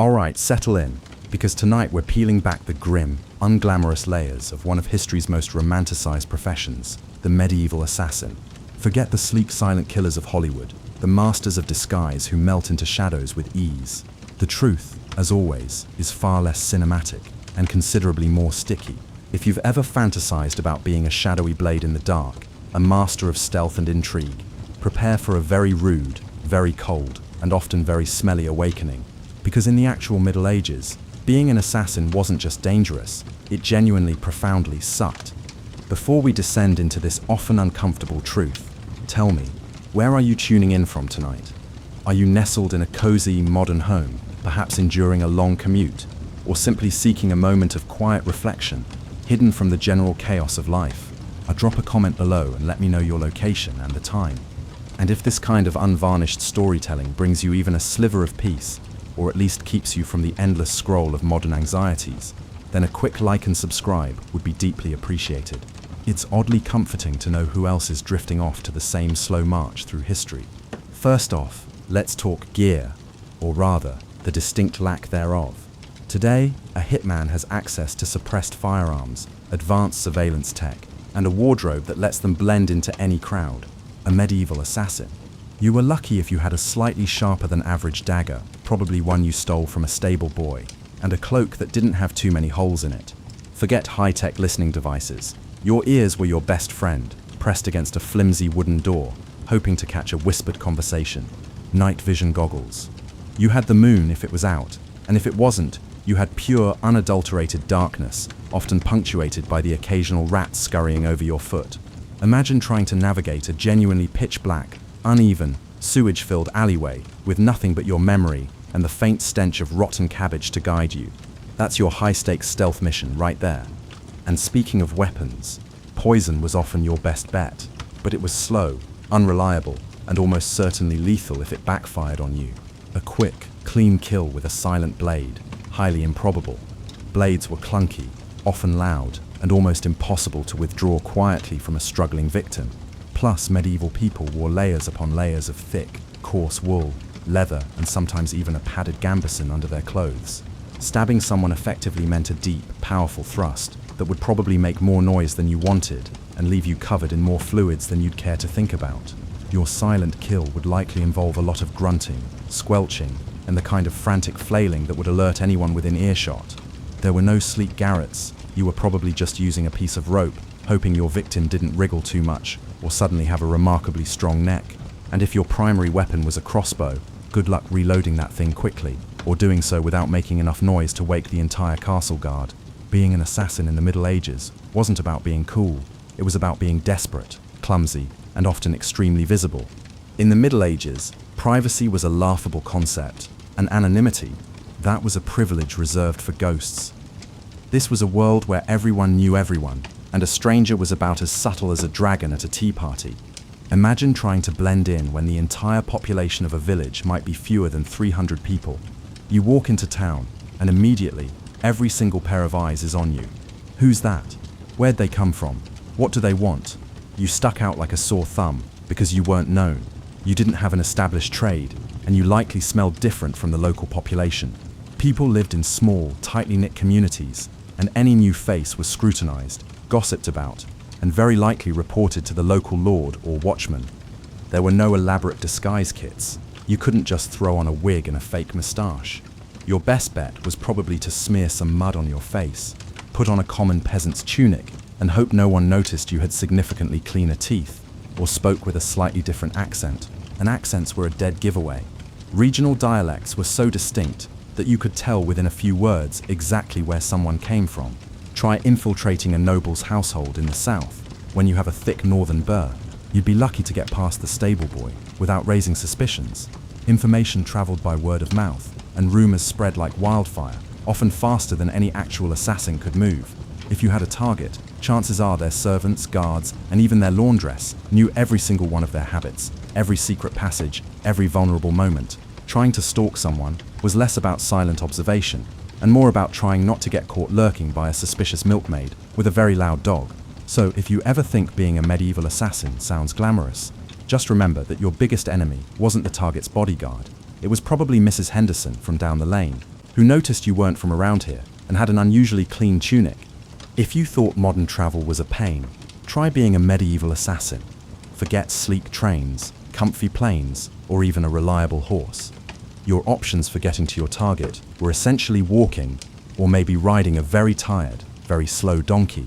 Alright, settle in, because tonight we're peeling back the grim, unglamorous layers of one of history's most romanticized professions, the medieval assassin. Forget the sleek silent killers of Hollywood, the masters of disguise who melt into shadows with ease. The truth, as always, is far less cinematic and considerably more sticky. If you've ever fantasized about being a shadowy blade in the dark, a master of stealth and intrigue, prepare for a very rude, very cold, and often very smelly awakening. Because in the actual Middle Ages, being an assassin wasn't just dangerous, it genuinely profoundly sucked. Before we descend into this often uncomfortable truth, tell me, where are you tuning in from tonight? Are you nestled in a cozy, modern home, perhaps enduring a long commute, or simply seeking a moment of quiet reflection, hidden from the general chaos of life? Drop a comment below and let me know your location and the time. And if this kind of unvarnished storytelling brings you even a sliver of peace, or at least keeps you from the endless scroll of modern anxieties, then a quick like and subscribe would be deeply appreciated. It's oddly comforting to know who else is drifting off to the same slow march through history. First off, let's talk gear, or rather, the distinct lack thereof. Today, a hitman has access to suppressed firearms, advanced surveillance tech, and a wardrobe that lets them blend into any crowd. A medieval assassin. You were lucky if you had a slightly sharper than average dagger, probably one you stole from a stable boy, and a cloak that didn't have too many holes in it. Forget high-tech listening devices. Your ears were your best friend, pressed against a flimsy wooden door, hoping to catch a whispered conversation. Night vision goggles. You had the moon if it was out, and if it wasn't, you had pure, unadulterated darkness, often punctuated by the occasional rat scurrying over your foot. Imagine trying to navigate a genuinely pitch-black, uneven, sewage-filled alleyway with nothing but your memory and the faint stench of rotten cabbage to guide you. That's your high-stakes stealth mission right there. And speaking of weapons, poison was often your best bet, but it was slow, unreliable, and almost certainly lethal if it backfired on you. A quick, clean kill with a silent blade, highly improbable. Blades were clunky, often loud, and almost impossible to withdraw quietly from a struggling victim. Plus, medieval people wore layers upon layers of thick, coarse wool, leather, and sometimes even a padded gambeson under their clothes. Stabbing someone effectively meant a deep, powerful thrust that would probably make more noise than you wanted and leave you covered in more fluids than you'd care to think about. Your silent kill would likely involve a lot of grunting, squelching, and the kind of frantic flailing that would alert anyone within earshot. There were no sleek garrots. You were probably just using a piece of rope, hoping your victim didn't wriggle too much or suddenly have a remarkably strong neck. And if your primary weapon was a crossbow, good luck reloading that thing quickly, or doing so without making enough noise to wake the entire castle guard. Being an assassin in the Middle Ages wasn't about being cool, it was about being desperate, clumsy, and often extremely visible. In the Middle Ages, privacy was a laughable concept, and anonymity, that was a privilege reserved for ghosts. This was a world where everyone knew everyone, and a stranger was about as subtle as a dragon at a tea party. Imagine trying to blend in when the entire population of a village might be fewer than 300 people. You walk into town, and immediately, every single pair of eyes is on you. Who's that? Where'd they come from? What do they want? You stuck out like a sore thumb because you weren't known. You didn't have an established trade, and you likely smelled different from the local population. People lived in small, tightly knit communities, and any new face was scrutinized, gossiped about, and very likely reported to the local lord or watchman. There were no elaborate disguise kits. You couldn't just throw on a wig and a fake moustache. Your best bet was probably to smear some mud on your face, put on a common peasant's tunic, and hope no one noticed you had significantly cleaner teeth, or spoke with a slightly different accent. And accents were a dead giveaway. Regional dialects were so distinct that you could tell within a few words exactly where someone came from. Try infiltrating a noble's household in the south when you have a thick northern burr. You'd be lucky to get past the stable boy without raising suspicions. Information traveled by word of mouth, and rumors spread like wildfire, often faster than any actual assassin could move. If you had a target, chances are their servants, guards, and even their laundress knew every single one of their habits, every secret passage, every vulnerable moment. Trying to stalk someone was less about silent observation, and more about trying not to get caught lurking by a suspicious milkmaid with a very loud dog. So if you ever think being a medieval assassin sounds glamorous, just remember that your biggest enemy wasn't the target's bodyguard. It was probably Mrs. Henderson from down the lane, who noticed you weren't from around here and had an unusually clean tunic. If you thought modern travel was a pain, try being a medieval assassin. Forget sleek trains, comfy planes, or even a reliable horse. Your options for getting to your target were essentially walking or maybe riding a very tired, very slow donkey,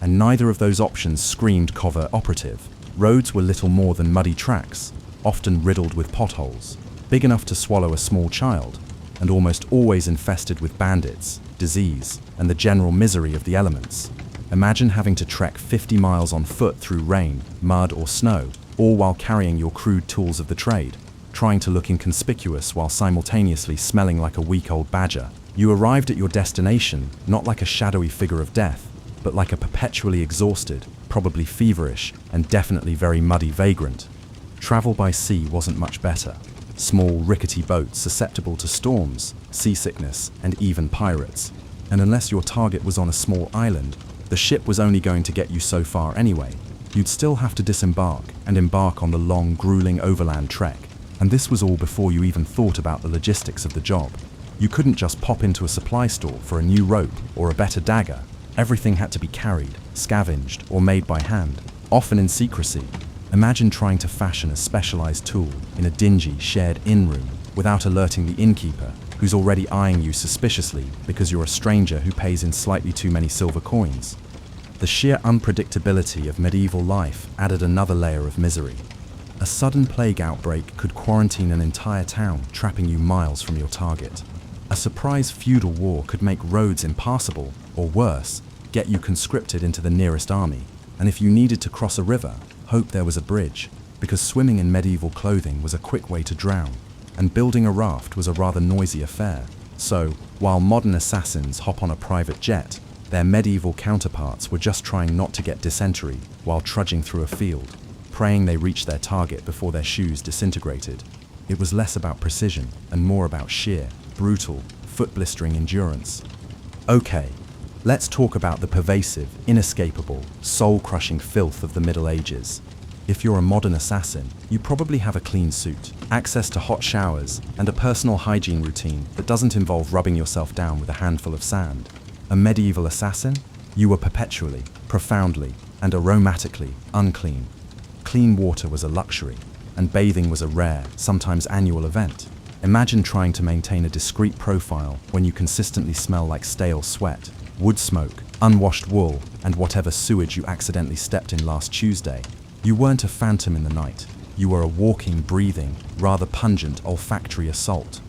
and neither of those options screamed covert operative. Roads were little more than muddy tracks, often riddled with potholes, big enough to swallow a small child, and almost always infested with bandits, disease, and the general misery of the elements. Imagine having to trek 50 miles on foot through rain, mud, or snow, all while carrying your crude tools of the trade, trying to look inconspicuous while simultaneously smelling like a week-old badger. You arrived at your destination not like a shadowy figure of death, but like a perpetually exhausted, probably feverish, and definitely very muddy vagrant. Travel by sea wasn't much better. Small, rickety boats susceptible to storms, seasickness, and even pirates. And unless your target was on a small island, the ship was only going to get you so far anyway. You'd still have to disembark and embark on the long, grueling overland trek. And this was all before you even thought about the logistics of the job. You couldn't just pop into a supply store for a new rope or a better dagger. Everything had to be carried, scavenged, or made by hand, often in secrecy. Imagine trying to fashion a specialized tool in a dingy, shared inn room without alerting the innkeeper, who's already eyeing you suspiciously because you're a stranger who pays in slightly too many silver coins. The sheer unpredictability of medieval life added another layer of misery. A sudden plague outbreak could quarantine an entire town, trapping you miles from your target. A surprise feudal war could make roads impassable, or worse, get you conscripted into the nearest army. And if you needed to cross a river, hope there was a bridge, because swimming in medieval clothing was a quick way to drown, and building a raft was a rather noisy affair. So, while modern assassins hop on a private jet, their medieval counterparts were just trying not to get dysentery while trudging through a field, praying they reached their target before their shoes disintegrated. It was less about precision and more about sheer, brutal, foot-blistering endurance. Okay, let's talk about the pervasive, inescapable, soul-crushing filth of the Middle Ages. If you're a modern assassin, you probably have a clean suit, access to hot showers, and a personal hygiene routine that doesn't involve rubbing yourself down with a handful of sand. A medieval assassin? You were perpetually, profoundly, and aromatically unclean. Clean water was a luxury, and bathing was a rare, sometimes annual event. Imagine trying to maintain a discreet profile when you consistently smell like stale sweat, wood smoke, unwashed wool, and whatever sewage you accidentally stepped in last Tuesday. You weren't a phantom in the night. You were a walking, breathing, rather pungent olfactory assault.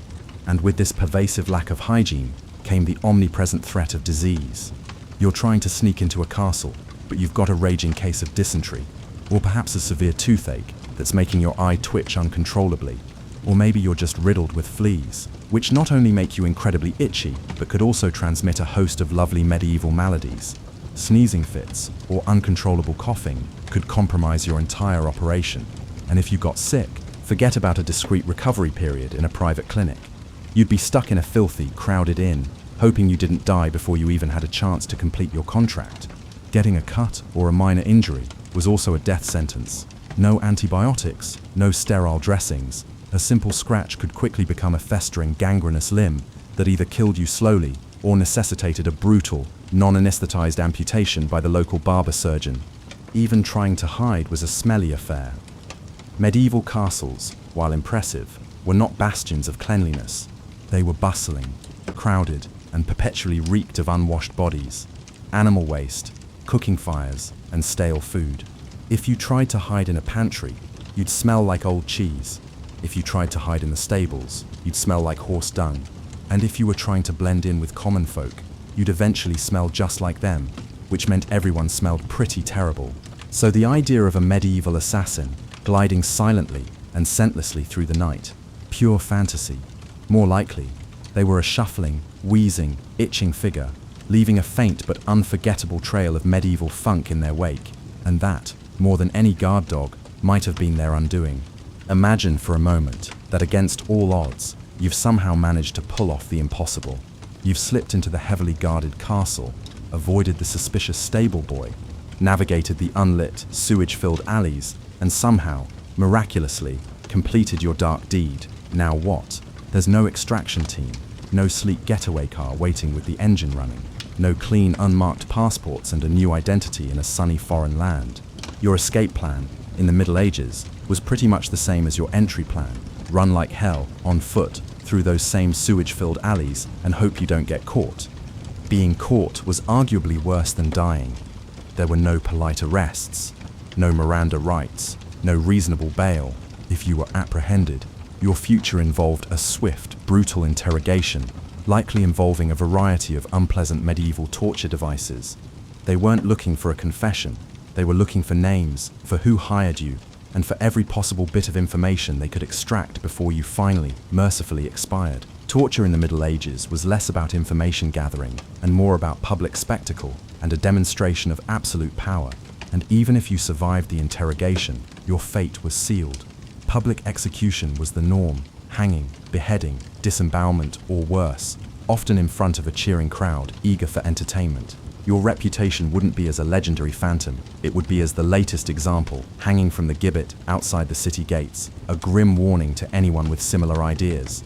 And with this pervasive lack of hygiene came the omnipresent threat of disease. You're trying to sneak into a castle, but you've got a raging case of dysentery, or perhaps a severe toothache that's making your eye twitch uncontrollably. Or maybe you're just riddled with fleas, which not only make you incredibly itchy, but could also transmit a host of lovely medieval maladies. Sneezing fits or uncontrollable coughing could compromise your entire operation. And if you got sick, forget about a discreet recovery period in a private clinic. You'd be stuck in a filthy, crowded inn, hoping you didn't die before you even had a chance to complete your contract. Getting a cut or a minor injury was also a death sentence. No antibiotics, no sterile dressings. A simple scratch could quickly become a festering, gangrenous limb that either killed you slowly or necessitated a brutal, non-anesthetized amputation by the local barber surgeon. Even trying to hide was a smelly affair. Medieval castles, while impressive, were not bastions of cleanliness. They were bustling, crowded, and perpetually reeked of unwashed bodies, animal waste, cooking fires, and stale food. If you tried to hide in a pantry, you'd smell like old cheese. If you tried to hide in the stables, you'd smell like horse dung. And if you were trying to blend in with common folk, you'd eventually smell just like them, which meant everyone smelled pretty terrible. So the idea of a medieval assassin gliding silently and scentlessly through the night, pure fantasy. More likely, they were a shuffling, wheezing, itching figure, leaving a faint but unforgettable trail of medieval funk in their wake. And that, more than any guard dog, might have been their undoing. Imagine for a moment that against all odds, you've somehow managed to pull off the impossible. You've slipped into the heavily guarded castle, avoided the suspicious stable boy, navigated the unlit, sewage-filled alleys, and somehow, miraculously, completed your dark deed. Now what? There's no extraction team, No sleek getaway car waiting with the engine running. No clean, unmarked passports and a new identity in a sunny foreign land. Your escape plan, in the Middle Ages, was pretty much the same as your entry plan. Run like hell, on foot, through those same sewage-filled alleys and hope you don't get caught. Being caught was arguably worse than dying. There were no polite arrests, no Miranda rights, no reasonable bail. If you were apprehended, your future involved a swift, brutal interrogation, likely involving a variety of unpleasant medieval torture devices. They weren't looking for a confession, they were looking for names, for who hired you, and for every possible bit of information they could extract before you finally, mercifully expired. Torture in the Middle Ages was less about information gathering and more about public spectacle and a demonstration of absolute power. And even if you survived the interrogation, your fate was sealed. Public execution was the norm, hanging, beheading, disembowelment, or worse, often in front of a cheering crowd eager for entertainment. Your reputation wouldn't be as a legendary phantom, it would be as the latest example, hanging from the gibbet outside the city gates, a grim warning to anyone with similar ideas.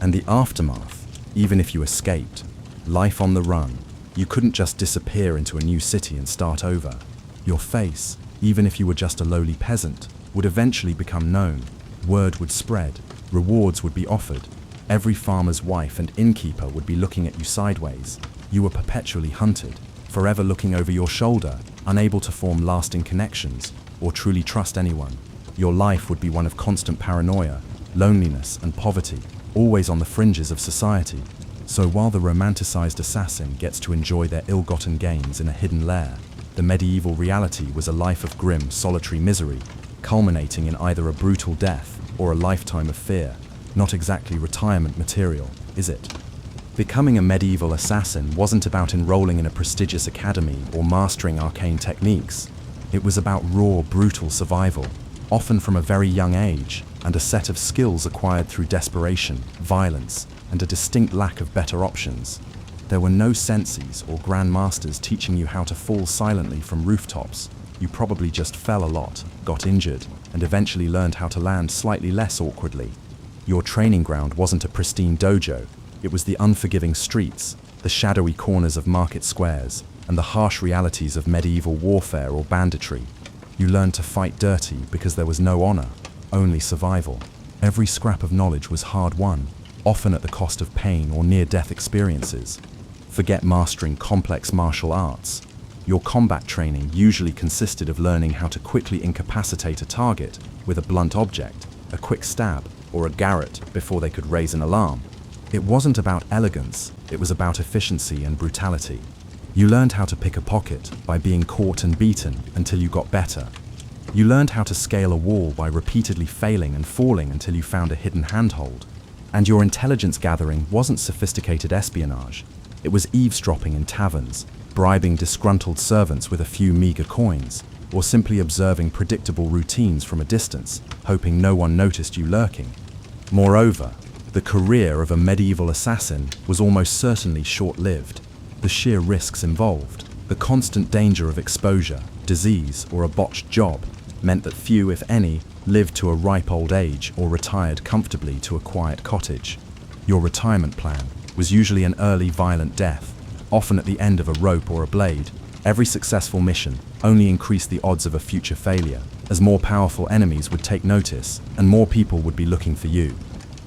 And the aftermath, even if you escaped, life on the run, you couldn't just disappear into a new city and start over. Your face, even if you were just a lowly peasant, would eventually become known. Word would spread, rewards would be offered. Every farmer's wife and innkeeper would be looking at you sideways. You were perpetually hunted, forever looking over your shoulder, unable to form lasting connections or truly trust anyone. Your life would be one of constant paranoia, loneliness, and poverty, always on the fringes of society. So while the romanticized assassin gets to enjoy their ill-gotten gains in a hidden lair, the medieval reality was a life of grim, solitary misery, culminating in either a brutal death or a lifetime of fear. Not exactly retirement material, is it? Becoming a medieval assassin wasn't about enrolling in a prestigious academy or mastering arcane techniques. It was about raw, brutal survival, often from a very young age, and a set of skills acquired through desperation, violence, and a distinct lack of better options. There were no senseis or grandmasters teaching you how to fall silently from rooftops. You probably just fell a lot, got injured, and eventually learned how to land slightly less awkwardly. Your training ground wasn't a pristine dojo. It was the unforgiving streets, the shadowy corners of market squares, and the harsh realities of medieval warfare or banditry. You learned to fight dirty because there was no honor, only survival. Every scrap of knowledge was hard-won, often at the cost of pain or near-death experiences. Forget mastering complex martial arts. Your combat training usually consisted of learning how to quickly incapacitate a target with a blunt object, a quick stab, or a garrote before they could raise an alarm. It wasn't about elegance, it was about efficiency and brutality. You learned how to pick a pocket by being caught and beaten until you got better. You learned how to scale a wall by repeatedly failing and falling until you found a hidden handhold. And your intelligence gathering wasn't sophisticated espionage. It was eavesdropping in taverns, bribing disgruntled servants with a few meager coins, or simply observing predictable routines from a distance, hoping no one noticed you lurking. Moreover, the career of a medieval assassin was almost certainly short-lived. The sheer risks involved, the constant danger of exposure, disease, or a botched job, meant that few, if any, lived to a ripe old age or retired comfortably to a quiet cottage. Your retirement plan was usually an early violent death, often at the end of a rope or a blade. Every successful mission only increased the odds of a future failure, as more powerful enemies would take notice and more people would be looking for you.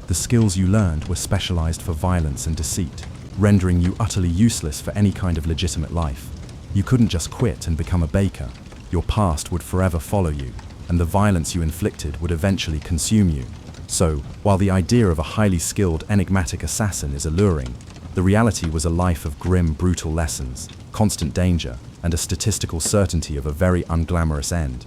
The skills you learned were specialized for violence and deceit, rendering you utterly useless for any kind of legitimate life. You couldn't just quit and become a baker. Your past would forever follow you, and the violence you inflicted would eventually consume you. So, while the idea of a highly skilled, enigmatic assassin is alluring, the reality was a life of grim, brutal lessons, constant danger, and a statistical certainty of a very unglamorous end.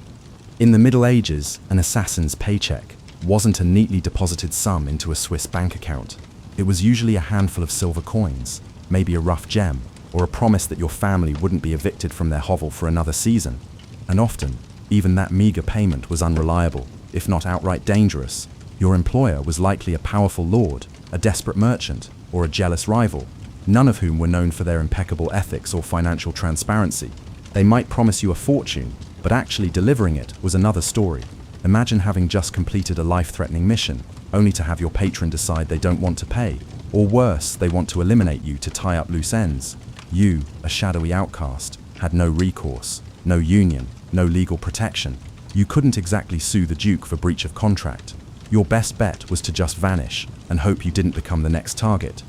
In the Middle Ages, an assassin's paycheck wasn't a neatly deposited sum into a Swiss bank account. It was usually a handful of silver coins, maybe a rough gem, or a promise that your family wouldn't be evicted from their hovel for another season. And often, even that meager payment was unreliable, if not outright dangerous. Your employer was likely a powerful lord, a desperate merchant, or a jealous rival, none of whom were known for their impeccable ethics or financial transparency. They might promise you a fortune, but actually delivering it was another story. Imagine having just completed a life-threatening mission, only to have your patron decide they don't want to pay. Or worse, they want to eliminate you to tie up loose ends. You, a shadowy outcast, had no recourse, no union, no legal protection. You couldn't exactly sue the Duke for breach of contract. Your best bet was to just vanish and hope you didn't become the next target.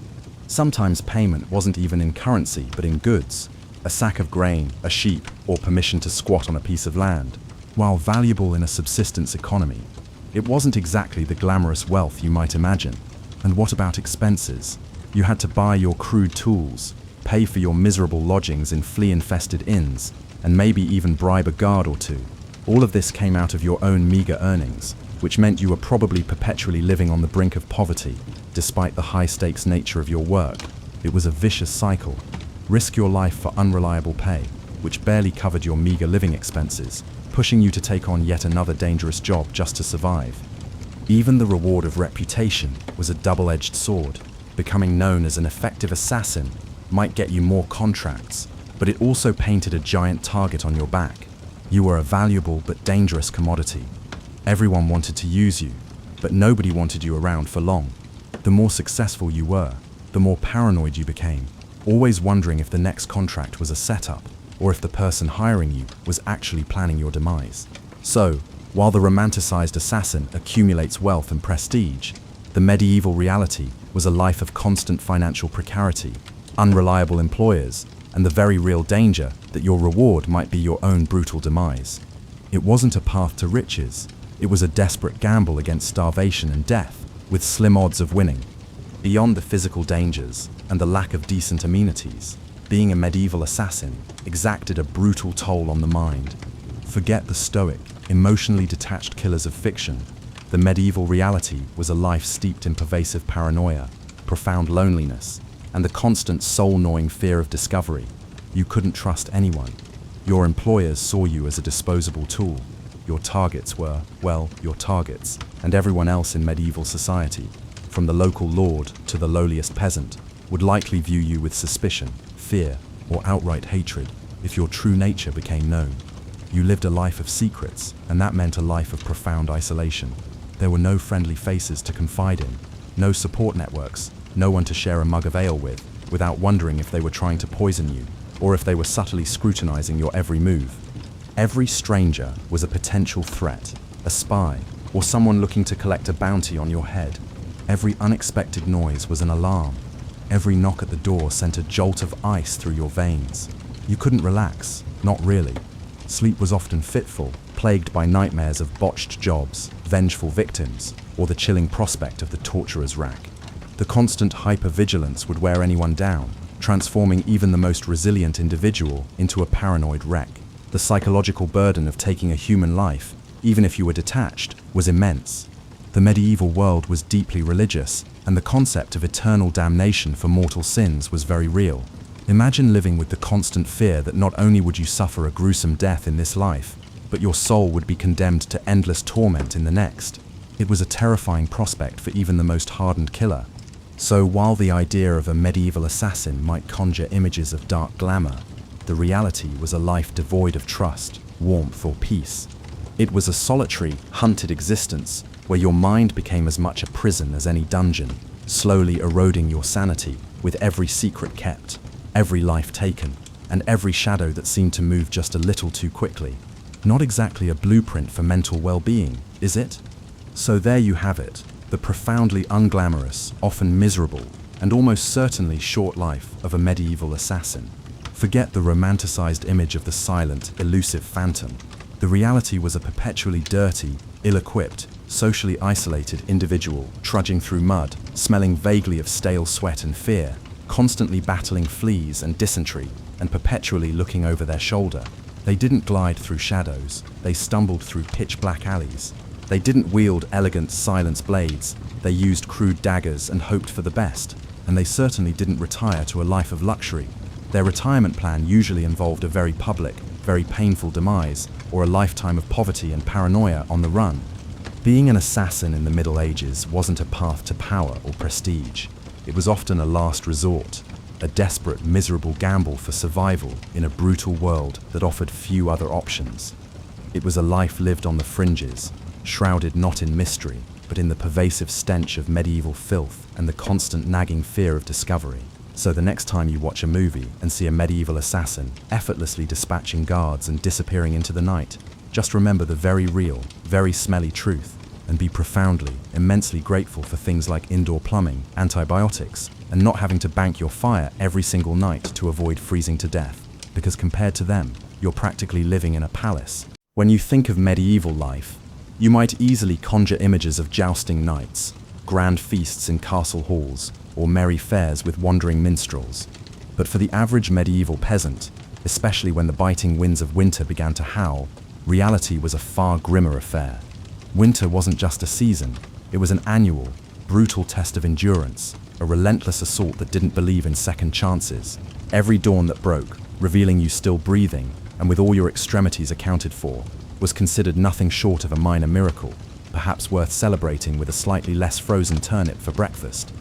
Sometimes payment wasn't even in currency, but in goods. A sack of grain, a sheep, or permission to squat on a piece of land. While valuable in a subsistence economy, it wasn't exactly the glamorous wealth you might imagine. And what about expenses? You had to buy your crude tools, pay for your miserable lodgings in flea-infested inns, and maybe even bribe a guard or two. All of this came out of your own meager earnings, which meant you were probably perpetually living on the brink of poverty, despite the high-stakes nature of your work. It was a vicious cycle. Risk your life for unreliable pay, which barely covered your meager living expenses, pushing you to take on yet another dangerous job just to survive. Even the reward of reputation was a double-edged sword. Becoming known as an effective assassin might get you more contracts, but it also painted a giant target on your back. You were a valuable but dangerous commodity. Everyone wanted to use you, but nobody wanted you around for long. The more successful you were, the more paranoid you became, always wondering if the next contract was a setup, or if the person hiring you was actually planning your demise. So, while the romanticized assassin accumulates wealth and prestige, the medieval reality was a life of constant financial precarity, unreliable employers, and the very real danger that your reward might be your own brutal demise. It wasn't a path to riches, it was a desperate gamble against starvation and death, with slim odds of winning. Beyond the physical dangers and the lack of decent amenities, being a medieval assassin exacted a brutal toll on the mind. Forget the stoic, emotionally detached killers of fiction. The medieval reality was a life steeped in pervasive paranoia, profound loneliness, and the constant soul-gnawing fear of discovery. You couldn't trust anyone. Your employers saw you as a disposable tool. Your targets were, well, your targets, and everyone else in medieval society, from the local lord to the lowliest peasant, would likely view you with suspicion, fear, or outright hatred if your true nature became known. You lived a life of secrets, and that meant a life of profound isolation. There were no friendly faces to confide in, no support networks, no one to share a mug of ale with, without wondering if they were trying to poison you, or if they were subtly scrutinizing your every move. Every stranger was a potential threat, a spy, or someone looking to collect a bounty on your head. Every unexpected noise was an alarm. Every knock at the door sent a jolt of ice through your veins. You couldn't relax, not really. Sleep was often fitful, plagued by nightmares of botched jobs, vengeful victims, or the chilling prospect of the torturer's rack. The constant hypervigilance would wear anyone down, transforming even the most resilient individual into a paranoid wreck. The psychological burden of taking a human life, even if you were detached, was immense. The medieval world was deeply religious, and the concept of eternal damnation for mortal sins was very real. Imagine living with the constant fear that not only would you suffer a gruesome death in this life, but your soul would be condemned to endless torment in the next. It was a terrifying prospect for even the most hardened killer. So while the idea of a medieval assassin might conjure images of dark glamour, the reality was a life devoid of trust, warmth, or peace. It was a solitary, hunted existence where your mind became as much a prison as any dungeon, slowly eroding your sanity with every secret kept, every life taken, and every shadow that seemed to move just a little too quickly. Not exactly a blueprint for mental well-being, is it? So there you have it, the profoundly unglamorous, often miserable, and almost certainly short life of a medieval assassin. Forget the romanticized image of the silent, elusive phantom. The reality was a perpetually dirty, ill-equipped, socially isolated individual trudging through mud, smelling vaguely of stale sweat and fear, constantly battling fleas and dysentery, and perpetually looking over their shoulder. They didn't glide through shadows, they stumbled through pitch-black alleys. They didn't wield elegant silence blades, they used crude daggers and hoped for the best, and they certainly didn't retire to a life of luxury. Their retirement plan usually involved a very public, very painful demise, or a lifetime of poverty and paranoia on the run. Being an assassin in the Middle Ages wasn't a path to power or prestige. It was often a last resort, a desperate, miserable gamble for survival in a brutal world that offered few other options. It was a life lived on the fringes, shrouded not in mystery, but in the pervasive stench of medieval filth and the constant nagging fear of discovery. So the next time you watch a movie and see a medieval assassin effortlessly dispatching guards and disappearing into the night, just remember the very real, very smelly truth, and be profoundly, immensely grateful for things like indoor plumbing, antibiotics, and not having to bank your fire every single night to avoid freezing to death, because compared to them, you're practically living in a palace. When you think of medieval life, you might easily conjure images of jousting knights, grand feasts in castle halls, or merry fairs with wandering minstrels. But for the average medieval peasant, especially when the biting winds of winter began to howl, reality was a far grimmer affair. Winter wasn't just a season, it was an annual, brutal test of endurance, a relentless assault that didn't believe in second chances. Every dawn that broke, revealing you still breathing, and with all your extremities accounted for, was considered nothing short of a minor miracle, perhaps worth celebrating with a slightly less frozen turnip for breakfast.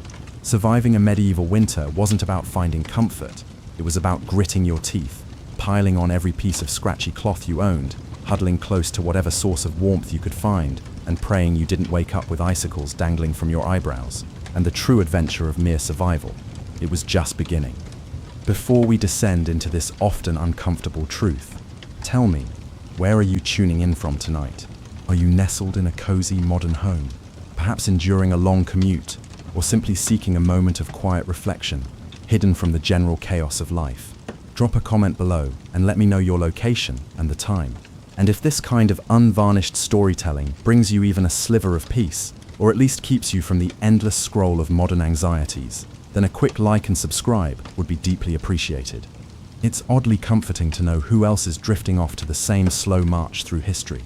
Surviving a medieval winter wasn't about finding comfort, it was about gritting your teeth, piling on every piece of scratchy cloth you owned, huddling close to whatever source of warmth you could find, and praying you didn't wake up with icicles dangling from your eyebrows. And the true adventure of mere survival, it was just beginning. Before we descend into this often uncomfortable truth, tell me, where are you tuning in from tonight? Are you nestled in a cozy modern home, perhaps enduring a long commute, or simply seeking a moment of quiet reflection, hidden from the general chaos of life? Drop a comment below and let me know your location and the time. And if this kind of unvarnished storytelling brings you even a sliver of peace, or at least keeps you from the endless scroll of modern anxieties, then a quick like and subscribe would be deeply appreciated. It's oddly comforting to know who else is drifting off to the same slow march through history.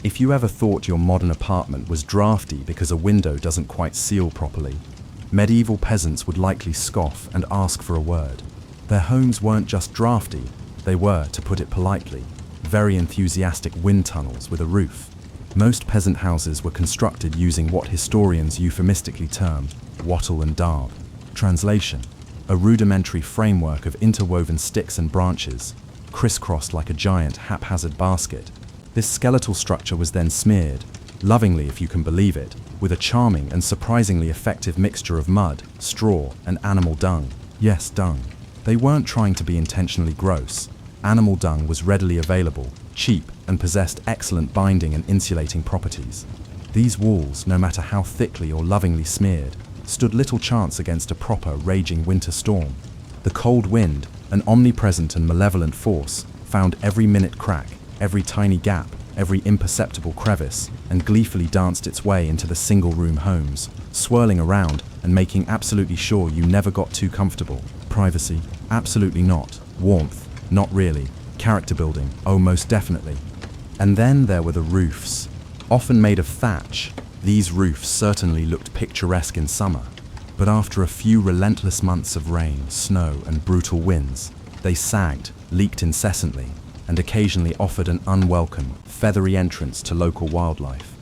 If you ever thought your modern apartment was drafty because a window doesn't quite seal properly, medieval peasants would likely scoff and ask for a word. Their homes weren't just drafty, they were, to put it politely, very enthusiastic wind tunnels with a roof. Most peasant houses were constructed using what historians euphemistically term wattle and daub. Translation: a rudimentary framework of interwoven sticks and branches, crisscrossed like a giant haphazard basket. This skeletal structure was then smeared, lovingly if you can believe it, with a charming and surprisingly effective mixture of mud, straw, and animal dung. Yes, dung. They weren't trying to be intentionally gross. Animal dung was readily available, cheap, and possessed excellent binding and insulating properties. These walls, no matter how thickly or lovingly smeared, stood little chance against a proper raging winter storm. The cold wind, an omnipresent and malevolent force, found every minute crack, every tiny gap, every imperceptible crevice, and gleefully danced its way into the single-room homes, swirling around and making absolutely sure you never got too comfortable. Privacy? Absolutely not. Warmth? Not really. Character building? Oh, most definitely. And then there were the roofs. Often made of thatch, these roofs certainly looked picturesque in summer, but after a few relentless months of rain, snow, and brutal winds, they sagged, leaked incessantly, and occasionally offered an unwelcome, feathery entrance to local wildlife.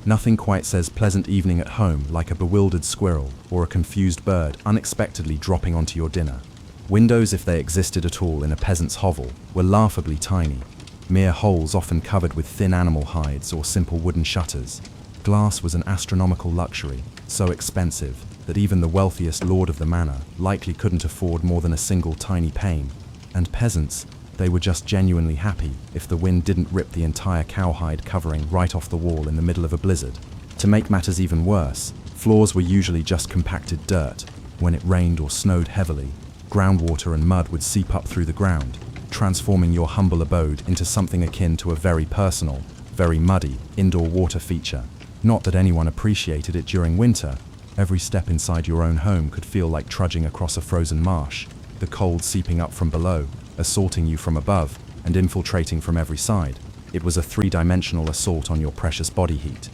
Nothing quite says pleasant evening at home like a bewildered squirrel or a confused bird unexpectedly dropping onto your dinner. Windows, if they existed at all in a peasant's hovel, were laughably tiny, mere holes often covered with thin animal hides or simple wooden shutters. Glass was an astronomical luxury, so expensive that even the wealthiest lord of the manor likely couldn't afford more than a single tiny pane. And peasants, they were just genuinely happy if the wind didn't rip the entire cowhide covering right off the wall in the middle of a blizzard. To make matters even worse, floors were usually just compacted dirt. When it rained or snowed heavily, groundwater and mud would seep up through the ground, transforming your humble abode into something akin to a very personal, very muddy, indoor water feature. Not that anyone appreciated it during winter. Every step inside your own home could feel like trudging across a frozen marsh, the cold seeping up from below, assaulting you from above, and infiltrating from every side. It was a three-dimensional assault on your precious body heat.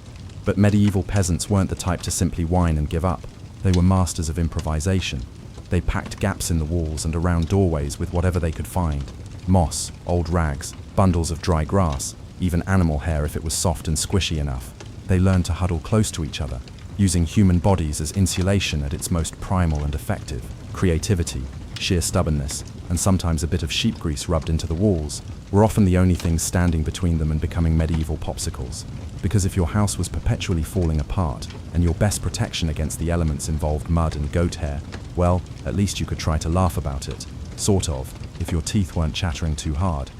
But medieval peasants weren't the type to simply whine and give up. They were masters of improvisation. They packed gaps in the walls and around doorways with whatever they could find. Moss, old rags, bundles of dry grass, even animal hair if it was soft and squishy enough. They learned to huddle close to each other, using human bodies as insulation at its most primal and effective. Creativity, sheer stubbornness, and sometimes a bit of sheep grease rubbed into the walls, were often the only things standing between them and becoming medieval popsicles. Because if your house was perpetually falling apart, and your best protection against the elements involved mud and goat hair, well, at least you could try to laugh about it. Sort of, if your teeth weren't chattering too hard.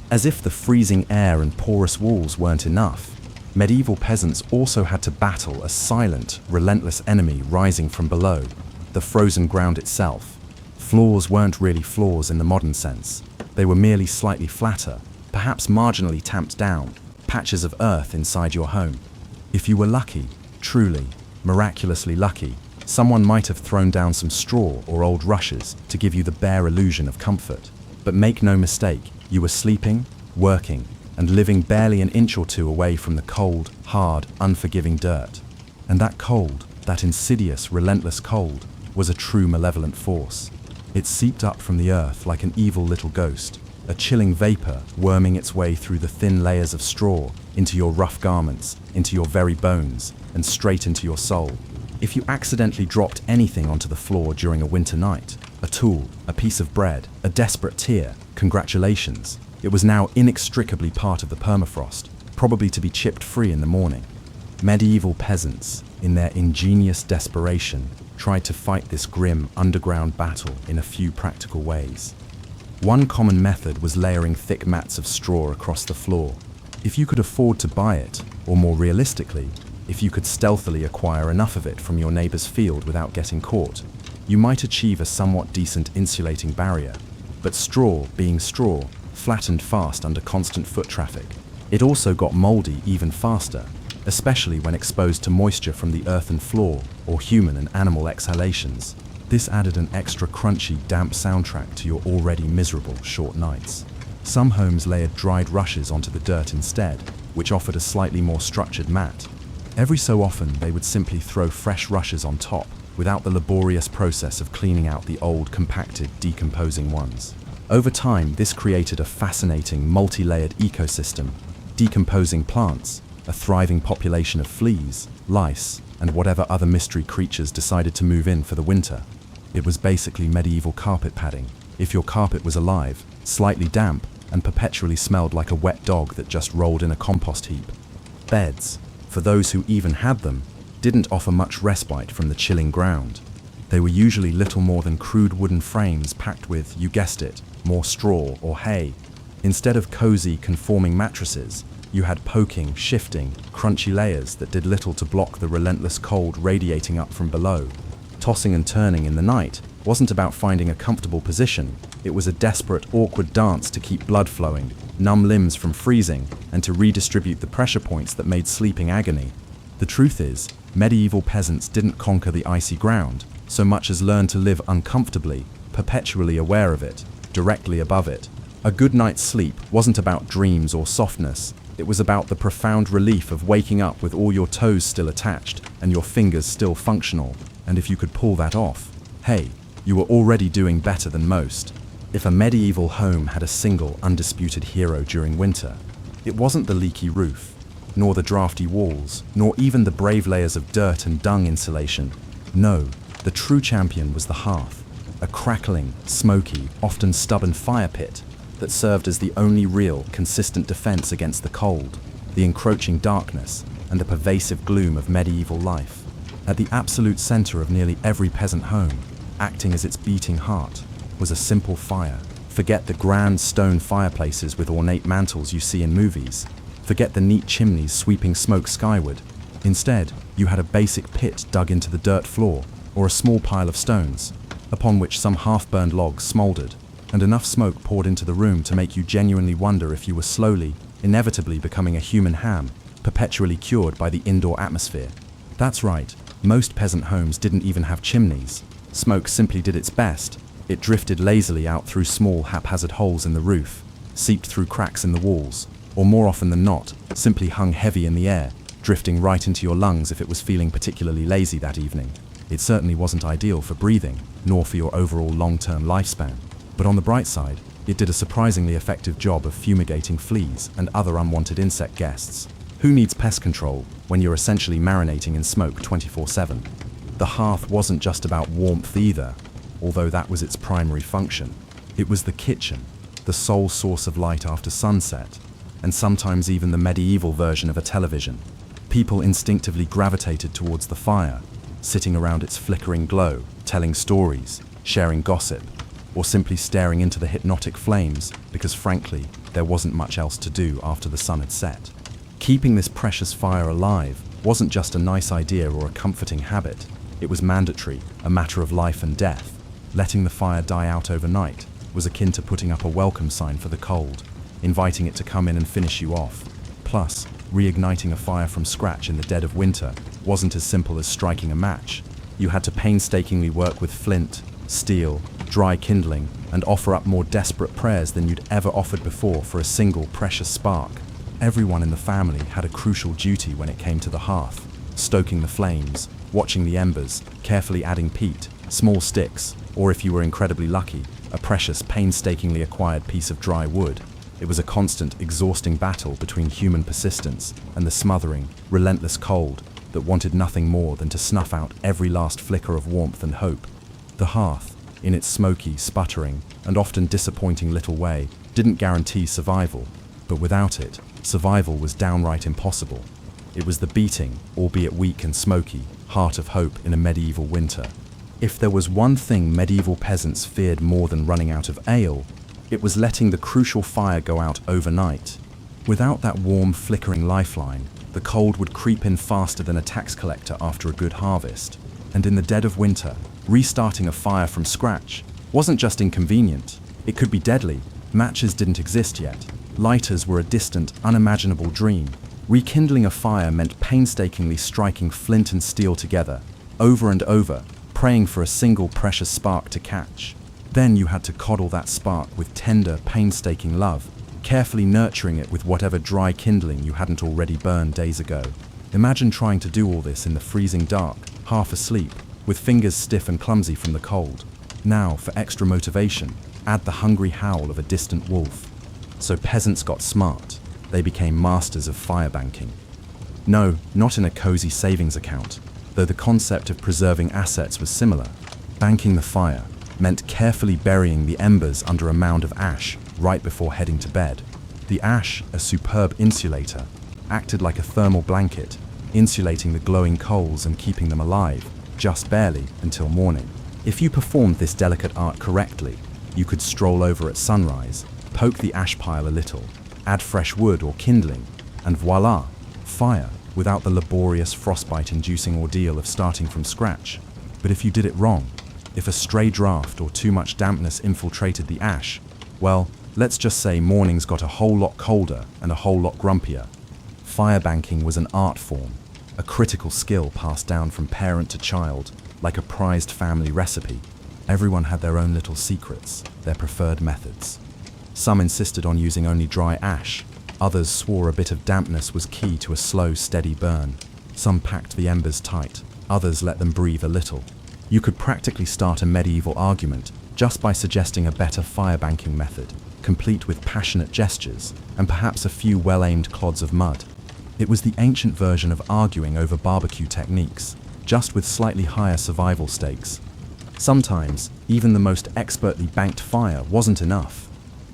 As if the freezing air and porous walls weren't enough, medieval peasants also had to battle a silent, relentless enemy rising from below, the frozen ground itself. Floors weren't really floors in the modern sense. They were merely slightly flatter, perhaps marginally tamped down, patches of earth inside your home. If you were lucky, truly, miraculously lucky, someone might have thrown down some straw or old rushes to give you the bare illusion of comfort. But make no mistake, you were sleeping, working, and living barely an inch or two away from the cold, hard, unforgiving dirt. And that cold, that insidious, relentless cold, was a true malevolent force. It seeped up from the earth like an evil little ghost, a chilling vapor worming its way through the thin layers of straw, into your rough garments, into your very bones, and straight into your soul. If you accidentally dropped anything onto the floor during a winter night, a tool, a piece of bread, a desperate tear, congratulations. It was now inextricably part of the permafrost, probably to be chipped free in the morning. Medieval peasants, in their ingenious desperation, tried to fight this grim underground battle in a few practical ways. One common method was layering thick mats of straw across the floor. If you could afford to buy it, or more realistically, if you could stealthily acquire enough of it from your neighbor's field without getting caught, you might achieve a somewhat decent insulating barrier. But straw, being straw, flattened fast under constant foot traffic. It also got moldy even faster, especially when exposed to moisture from the earthen floor or human and animal exhalations. This added an extra crunchy, damp soundtrack to your already miserable short nights. Some homes layered dried rushes onto the dirt instead, which offered a slightly more structured mat. Every so often, they would simply throw fresh rushes on top, without the laborious process of cleaning out the old, compacted, decomposing ones. Over time, this created a fascinating, multi-layered ecosystem, decomposing plants, a thriving population of fleas, lice, and whatever other mystery creatures decided to move in for the winter. It was basically medieval carpet padding, if your carpet was alive, slightly damp, and perpetually smelled like a wet dog that just rolled in a compost heap. Beds, for those who even had them, didn't offer much respite from the chilling ground. They were usually little more than crude wooden frames packed with, you guessed it, more straw or hay. Instead of cozy, conforming mattresses, you had poking, shifting, crunchy layers that did little to block the relentless cold radiating up from below. Tossing and turning in the night wasn't about finding a comfortable position. It was a desperate, awkward dance to keep blood flowing, numb limbs from freezing, and to redistribute the pressure points that made sleeping agony. The truth is, medieval peasants didn't conquer the icy ground so much as learn to live uncomfortably, perpetually aware of it, directly above it. A good night's sleep wasn't about dreams or softness. It was about the profound relief of waking up with all your toes still attached and your fingers still functional. And if you could pull that off, hey, you were already doing better than most. If a medieval home had a single undisputed hero during winter, it wasn't the leaky roof, nor the drafty walls, nor even the brave layers of dirt and dung insulation. No, the true champion was the hearth, a crackling, smoky, often stubborn fire pit that served as the only real, consistent defense against the cold, the encroaching darkness, and the pervasive gloom of medieval life. At the absolute center of nearly every peasant home, acting as its beating heart, was a simple fire. Forget the grand stone fireplaces with ornate mantels you see in movies. Forget the neat chimneys sweeping smoke skyward. Instead, you had a basic pit dug into the dirt floor, or a small pile of stones, upon which some half-burned logs smoldered, and enough smoke poured into the room to make you genuinely wonder if you were slowly, inevitably becoming a human ham, perpetually cured by the indoor atmosphere. That's right, most peasant homes didn't even have chimneys. Smoke simply did its best. It drifted lazily out through small, haphazard holes in the roof, seeped through cracks in the walls, or more often than not, simply hung heavy in the air, drifting right into your lungs if it was feeling particularly lazy that evening. It certainly wasn't ideal for breathing, nor for your overall long-term lifespan. But on the bright side, it did a surprisingly effective job of fumigating fleas and other unwanted insect guests. Who needs pest control when you're essentially marinating in smoke 24/7? The hearth wasn't just about warmth either, although that was its primary function. It was the kitchen, the sole source of light after sunset, and sometimes even the medieval version of a television. People instinctively gravitated towards the fire, sitting around its flickering glow, telling stories, sharing gossip, or simply staring into the hypnotic flames because, frankly, there wasn't much else to do after the sun had set. Keeping this precious fire alive wasn't just a nice idea or a comforting habit. It was mandatory, a matter of life and death. Letting the fire die out overnight was akin to putting up a welcome sign for the cold, inviting it to come in and finish you off. Plus, reigniting a fire from scratch in the dead of winter wasn't as simple as striking a match. You had to painstakingly work with flint, steel, dry kindling, and offer up more desperate prayers than you'd ever offered before for a single precious spark. Everyone in the family had a crucial duty when it came to the hearth, stoking the flames, watching the embers, carefully adding peat, small sticks, or if you were incredibly lucky, a precious, painstakingly acquired piece of dry wood. It was a constant, exhausting battle between human persistence and the smothering, relentless cold that wanted nothing more than to snuff out every last flicker of warmth and hope. The hearth, in its smoky, sputtering, and often disappointing little way, didn't guarantee survival, but without it, survival was downright impossible. It was the beating, albeit weak and smoky, heart of hope in a medieval winter. If there was one thing medieval peasants feared more than running out of ale, it was letting the crucial fire go out overnight. Without that warm, flickering lifeline, the cold would creep in faster than a tax collector after a good harvest. And in the dead of winter, restarting a fire from scratch wasn't just inconvenient, it could be deadly. Matches didn't exist yet. Lighters were a distant, unimaginable dream. Rekindling a fire meant painstakingly striking flint and steel together, over and over, praying for a single precious spark to catch. Then you had to coddle that spark with tender, painstaking love, carefully nurturing it with whatever dry kindling you hadn't already burned days ago. Imagine trying to do all this in the freezing dark, half asleep, with fingers stiff and clumsy from the cold. Now, for extra motivation, add the hungry howl of a distant wolf. So peasants got smart. They became masters of fire banking. No, not in a cozy savings account, though the concept of preserving assets was similar. Banking the fire meant carefully burying the embers under a mound of ash right before heading to bed. The ash, a superb insulator, acted like a thermal blanket, insulating the glowing coals and keeping them alive, just barely, until morning. If you performed this delicate art correctly, you could stroll over at sunrise, poke the ash pile a little, add fresh wood or kindling, and voila, fire, without the laborious frostbite-inducing ordeal of starting from scratch. But if you did it wrong, if a stray draft or too much dampness infiltrated the ash, well, let's just say mornings got a whole lot colder and a whole lot grumpier. Fire banking was an art form, a critical skill passed down from parent to child, like a prized family recipe. Everyone had their own little secrets, their preferred methods. Some insisted on using only dry ash. Others swore a bit of dampness was key to a slow, steady burn. Some packed the embers tight. Others let them breathe a little. You could practically start a medieval argument just by suggesting a better fire banking method, complete with passionate gestures and perhaps a few well-aimed clods of mud. It was the ancient version of arguing over barbecue techniques, just with slightly higher survival stakes. Sometimes, even the most expertly banked fire wasn't enough.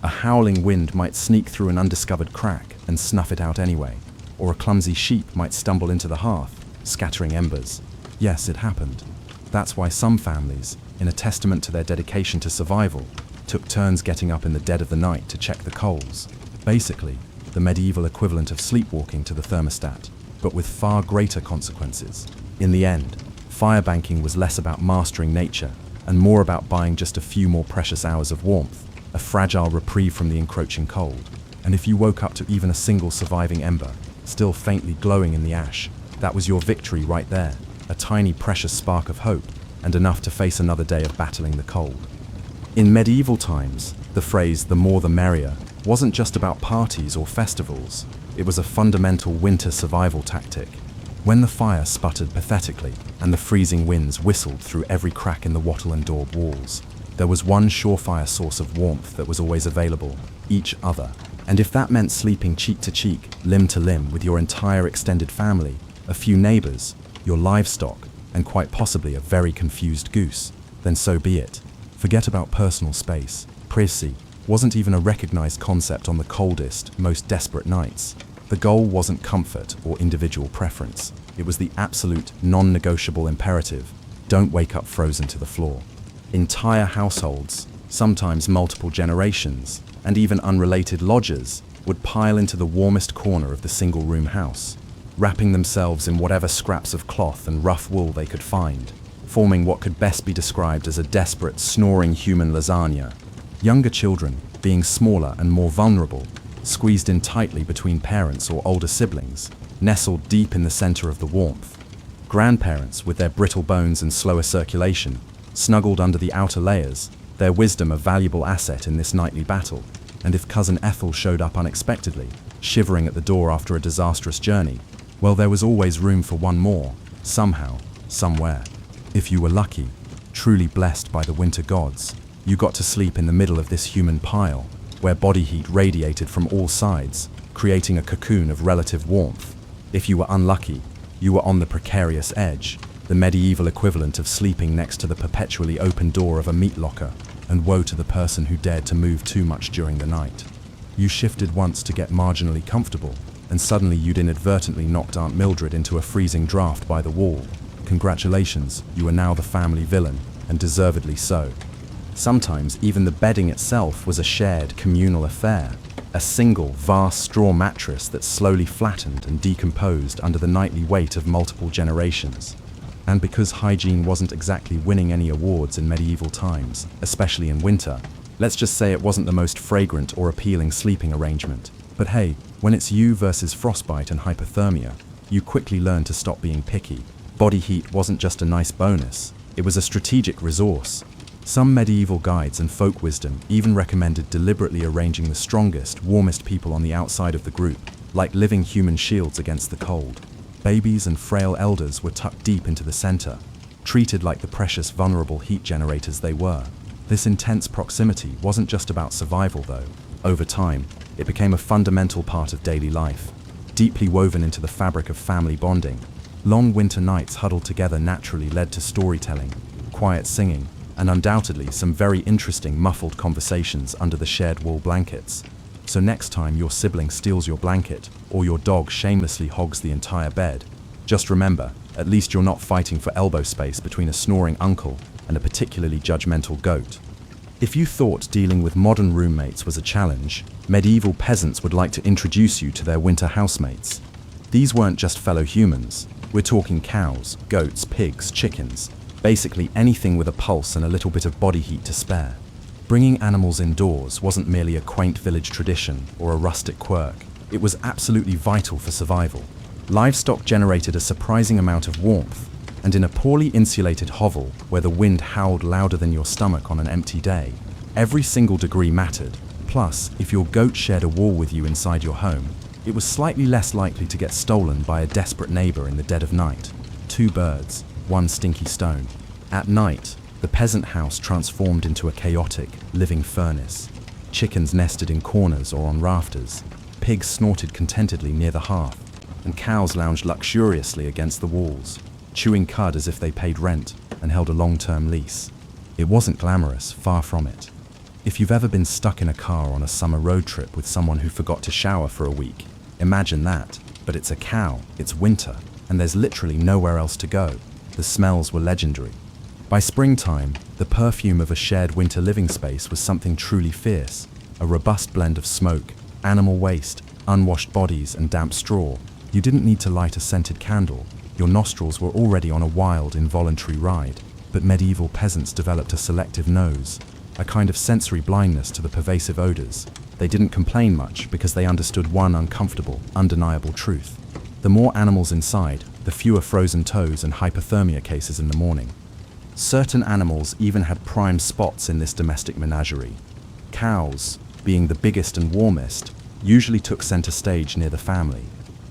A howling wind might sneak through an undiscovered crack and snuff it out anyway, or a clumsy sheep might stumble into the hearth, scattering embers. Yes, it happened. That's why some families, in a testament to their dedication to survival, took turns getting up in the dead of the night to check the coals. Basically, the medieval equivalent of sleepwalking to the thermostat, but with far greater consequences. In the end, fire banking was less about mastering nature and more about buying just a few more precious hours of warmth, a fragile reprieve from the encroaching cold. And if you woke up to even a single surviving ember, still faintly glowing in the ash, that was your victory right there, a tiny precious spark of hope, and enough to face another day of battling the cold. In medieval times, the phrase "the more the merrier" wasn't just about parties or festivals, it was a fundamental winter survival tactic. When the fire sputtered pathetically and the freezing winds whistled through every crack in the wattle and daub walls, there was one surefire source of warmth that was always available: each other. And if that meant sleeping cheek to cheek, limb to limb with your entire extended family, a few neighbors, your livestock, and quite possibly a very confused goose, then so be it. Forget about personal space. Privacy wasn't even a recognized concept on the coldest, most desperate nights. The goal wasn't comfort or individual preference. It was the absolute, non-negotiable imperative: don't wake up frozen to the floor. Entire households, sometimes multiple generations, and even unrelated lodgers, would pile into the warmest corner of the single-room house, wrapping themselves in whatever scraps of cloth and rough wool they could find, forming what could best be described as a desperate, snoring human lasagna. Younger children, being smaller and more vulnerable, squeezed in tightly between parents or older siblings, nestled deep in the center of the warmth. Grandparents, with their brittle bones and slower circulation, snuggled under the outer layers, their wisdom a valuable asset in this nightly battle. And if Cousin Ethel showed up unexpectedly, shivering at the door after a disastrous journey, well, there was always room for one more, somehow, somewhere. If you were lucky, truly blessed by the winter gods, you got to sleep in the middle of this human pile, where body heat radiated from all sides, creating a cocoon of relative warmth. If you were unlucky, you were on the precarious edge, the medieval equivalent of sleeping next to the perpetually open door of a meat locker, and woe to the person who dared to move too much during the night. You shifted once to get marginally comfortable, and suddenly you'd inadvertently knocked Aunt Mildred into a freezing draft by the wall. Congratulations, you are now the family villain, and deservedly so. Sometimes even the bedding itself was a shared, communal affair, a single, vast straw mattress that slowly flattened and decomposed under the nightly weight of multiple generations. And because hygiene wasn't exactly winning any awards in medieval times, especially in winter, let's just say it wasn't the most fragrant or appealing sleeping arrangement. But hey, when it's you versus frostbite and hypothermia, you quickly learn to stop being picky. Body heat wasn't just a nice bonus, it was a strategic resource. Some medieval guides and folk wisdom even recommended deliberately arranging the strongest, warmest people on the outside of the group, like living human shields against the cold. Babies and frail elders were tucked deep into the center, treated like the precious, vulnerable heat generators they were. This intense proximity wasn't just about survival, though. Over time, it became a fundamental part of daily life, deeply woven into the fabric of family bonding. Long winter nights huddled together naturally led to storytelling, quiet singing, and undoubtedly some very interesting muffled conversations under the shared wool blankets. So next time your sibling steals your blanket, or your dog shamelessly hogs the entire bed, just remember, at least you're not fighting for elbow space between a snoring uncle and a particularly judgmental goat. If you thought dealing with modern roommates was a challenge, medieval peasants would like to introduce you to their winter housemates. These weren't just fellow humans. We're talking cows, goats, pigs, chickens, basically anything with a pulse and a little bit of body heat to spare. Bringing animals indoors wasn't merely a quaint village tradition or a rustic quirk. It was absolutely vital for survival. Livestock generated a surprising amount of warmth, and in a poorly insulated hovel where the wind howled louder than your stomach on an empty day, every single degree mattered. Plus, if your goat shared a wall with you inside your home, it was slightly less likely to get stolen by a desperate neighbor in the dead of night. 2 birds, 1 stinky stone. At night, the peasant house transformed into a chaotic, living furnace. Chickens nested in corners or on rafters, pigs snorted contentedly near the hearth, and cows lounged luxuriously against the walls, chewing cud as if they paid rent and held a long-term lease. It wasn't glamorous, far from it. If you've ever been stuck in a car on a summer road trip with someone who forgot to shower for a week, imagine that. But it's a cow, it's winter, and there's literally nowhere else to go. The smells were legendary. By springtime, the perfume of a shared winter living space was something truly fierce, a robust blend of smoke, animal waste, unwashed bodies, and damp straw. You didn't need to light a scented candle. Your nostrils were already on a wild, involuntary ride. But medieval peasants developed a selective nose, a kind of sensory blindness to the pervasive odors. They didn't complain much because they understood one uncomfortable, undeniable truth. The more animals inside, the fewer frozen toes and hypothermia cases in the morning. Certain animals even had prime spots in this domestic menagerie. Cows, being the biggest and warmest, usually took center stage near the family,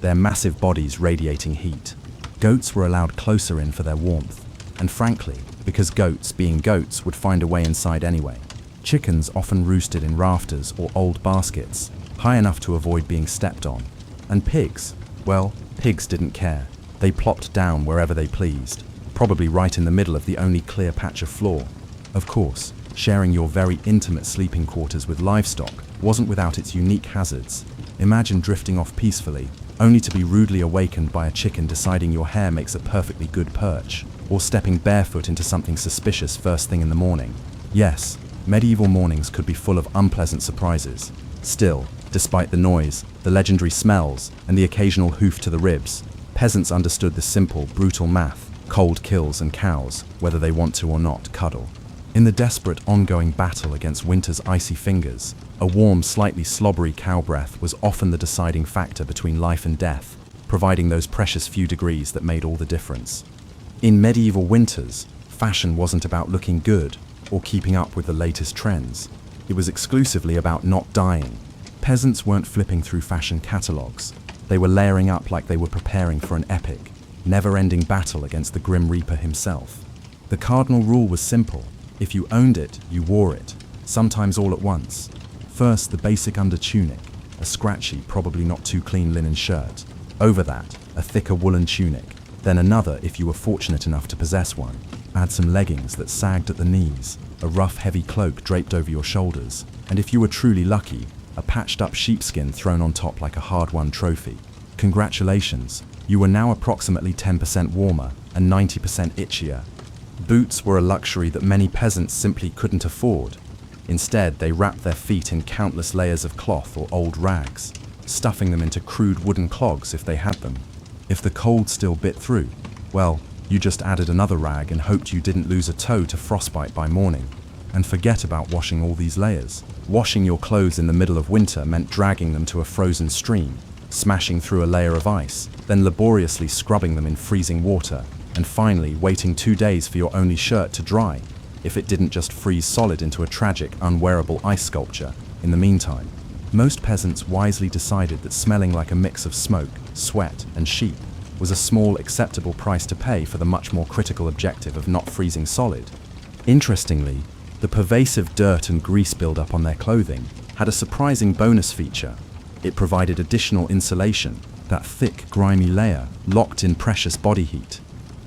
their massive bodies radiating heat. Goats were allowed closer in for their warmth, and frankly, because goats, being goats, would find a way inside anyway. Chickens often roosted in rafters or old baskets, high enough to avoid being stepped on. And pigs, well, pigs didn't care. They plopped down wherever they pleased, probably right in the middle of the only clear patch of floor. Of course, Sharing your very intimate sleeping quarters with livestock wasn't without its unique hazards. Imagine drifting off peacefully, only to be rudely awakened by a chicken deciding your hair makes a perfectly good perch, or stepping barefoot into something suspicious first thing in the morning. Yes, medieval mornings could be full of unpleasant surprises. Still, despite the noise, the legendary smells, and the occasional hoof to the ribs, peasants understood the simple, brutal math: cold kills and cows, whether they want to or not, cuddle. In the desperate, ongoing battle against winter's icy fingers, a warm, slightly slobbery cow breath was often the deciding factor between life and death, providing those precious few degrees that made all the difference. In medieval winters, fashion wasn't about looking good or keeping up with the latest trends. It was exclusively about not dying. Peasants weren't flipping through fashion catalogues. They were layering up like they were preparing for an epic, never-ending battle against the Grim Reaper himself. The cardinal rule was simple: if you owned it, you wore it, sometimes all at once. First, the basic under-tunic, a scratchy, probably not too clean linen shirt. Over that, a thicker woolen tunic. Then another if you were fortunate enough to possess one. Add some leggings that sagged at the knees, a rough, heavy cloak draped over your shoulders, and if you were truly lucky, a patched-up sheepskin thrown on top like a hard-won trophy. Congratulations, you were now approximately 10% warmer and 90% itchier. Boots were a luxury that many peasants simply couldn't afford. Instead, they wrapped their feet in countless layers of cloth or old rags, stuffing them into crude wooden clogs if they had them. If the cold still bit through, well, you just added another rag and hoped you didn't lose a toe to frostbite by morning. And forget about washing all these layers. Washing your clothes in the middle of winter meant dragging them to a frozen stream, smashing through a layer of ice, then laboriously scrubbing them in freezing water, and finally waiting 2 days for your only shirt to dry, if it didn't just freeze solid into a tragic, unwearable ice sculpture in the meantime. Most peasants wisely decided that smelling like a mix of smoke, sweat, and sheep was a small, acceptable price to pay for the much more critical objective of not freezing solid. Interestingly, the pervasive dirt and grease buildup on their clothing had a surprising bonus feature. It provided additional insulation, that thick, grimy layer locked in precious body heat.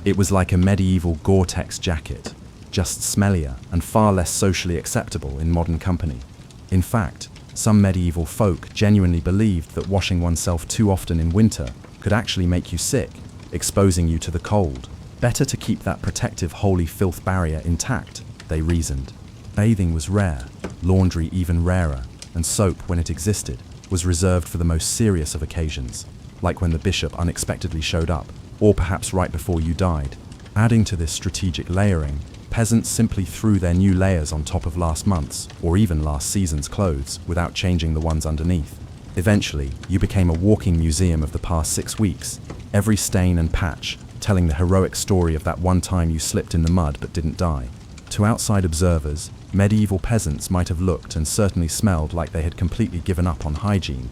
It was like a medieval Gore-Tex jacket, just smellier and far less socially acceptable in modern company. In fact, some medieval folk genuinely believed that washing oneself too often in winter could actually make you sick, exposing you to the cold. Better to keep that protective holy filth barrier intact, they reasoned. Bathing was rare, laundry even rarer, and soap, when it existed, was reserved for the most serious of occasions, like when the bishop unexpectedly showed up, or perhaps right before you died. Adding to this strategic layering, peasants simply threw their new layers on top of last month's, or even last season's clothes, without changing the ones underneath. Eventually, you became a walking museum of the past 6 weeks, every stain and patch telling the heroic story of that one time you slipped in the mud but didn't die. To outside observers, medieval peasants might have looked and certainly smelled like they had completely given up on hygiene.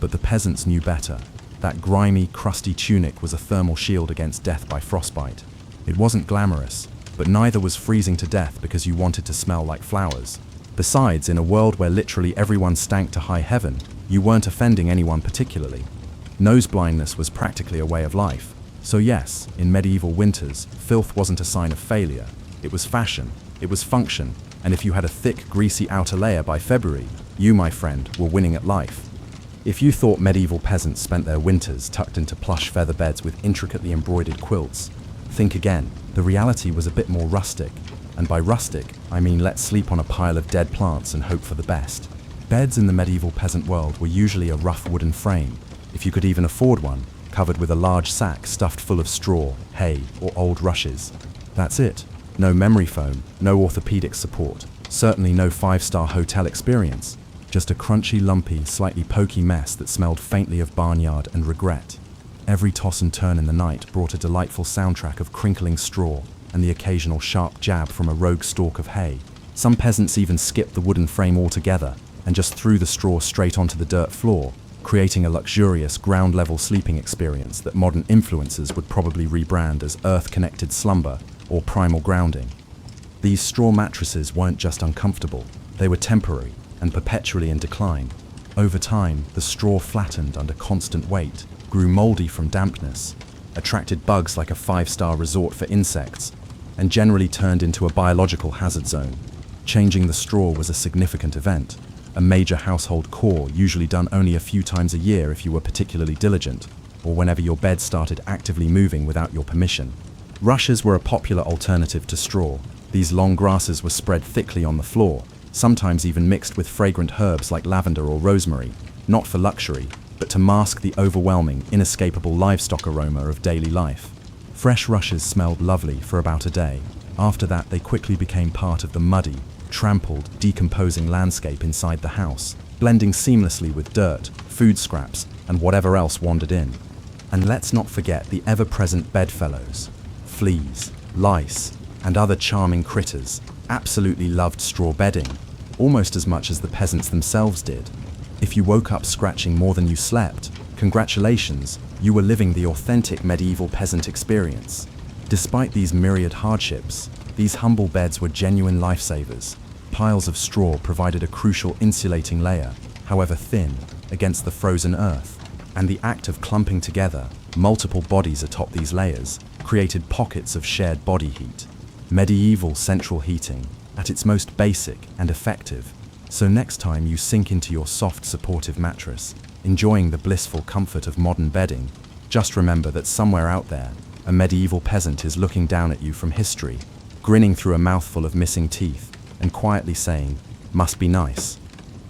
But the peasants knew better. That grimy, crusty tunic was a thermal shield against death by frostbite. It wasn't glamorous, but neither was freezing to death because you wanted to smell like flowers. Besides, in a world where literally everyone stank to high heaven, you weren't offending anyone particularly. Nose blindness was practically a way of life. So yes, in medieval winters, filth wasn't a sign of failure. It was fashion, it was function, and if you had a thick, greasy outer layer by February, you, my friend, were winning at life. If you thought medieval peasants spent their winters tucked into plush feather beds with intricately embroidered quilts, think again. The reality was a bit more rustic, and by rustic, I mean let's sleep on a pile of dead plants and hope for the best. Beds in the medieval peasant world were usually a rough wooden frame, if you could even afford one, covered with a large sack stuffed full of straw, hay, or old rushes. That's it. No memory foam, no orthopedic support, certainly no 5-star hotel experience, just a crunchy, lumpy, slightly pokey mess that smelled faintly of barnyard and regret. Every toss and turn in the night brought a delightful soundtrack of crinkling straw and the occasional sharp jab from a rogue stalk of hay. Some peasants even skipped the wooden frame altogether and just threw the straw straight onto the dirt floor, creating a luxurious ground-level sleeping experience that modern influencers would probably rebrand as earth-connected slumber or primal grounding. These straw mattresses weren't just uncomfortable, they were temporary and perpetually in decline. Over time, the straw flattened under constant weight, grew moldy from dampness, attracted bugs like a 5-star resort for insects, and generally turned into a biological hazard zone. Changing the straw was a significant event, a major household chore usually done only a few times a year if you were particularly diligent, or whenever your bed started actively moving without your permission. Rushes were a popular alternative to straw. These long grasses were spread thickly on the floor, sometimes even mixed with fragrant herbs like lavender or rosemary, not for luxury, but to mask the overwhelming, inescapable livestock aroma of daily life. Fresh rushes smelled lovely for about a day. After that, they quickly became part of the muddy, trampled, decomposing landscape inside the house, blending seamlessly with dirt, food scraps, and whatever else wandered in. And let's not forget the ever-present bedfellows. Fleas, lice, and other charming critters absolutely loved straw bedding, almost as much as the peasants themselves did. If you woke up scratching more than you slept, congratulations, you were living the authentic medieval peasant experience. Despite these myriad hardships, these humble beds were genuine lifesavers. Piles of straw provided a crucial insulating layer, however thin, against the frozen earth, and the act of clumping together multiple bodies atop these layers created pockets of shared body heat. Medieval central heating, at its most basic and effective. So next time you sink into your soft, supportive mattress, enjoying the blissful comfort of modern bedding, just remember that somewhere out there, a medieval peasant is looking down at you from history, grinning through a mouthful of missing teeth, and quietly saying, "Must be nice."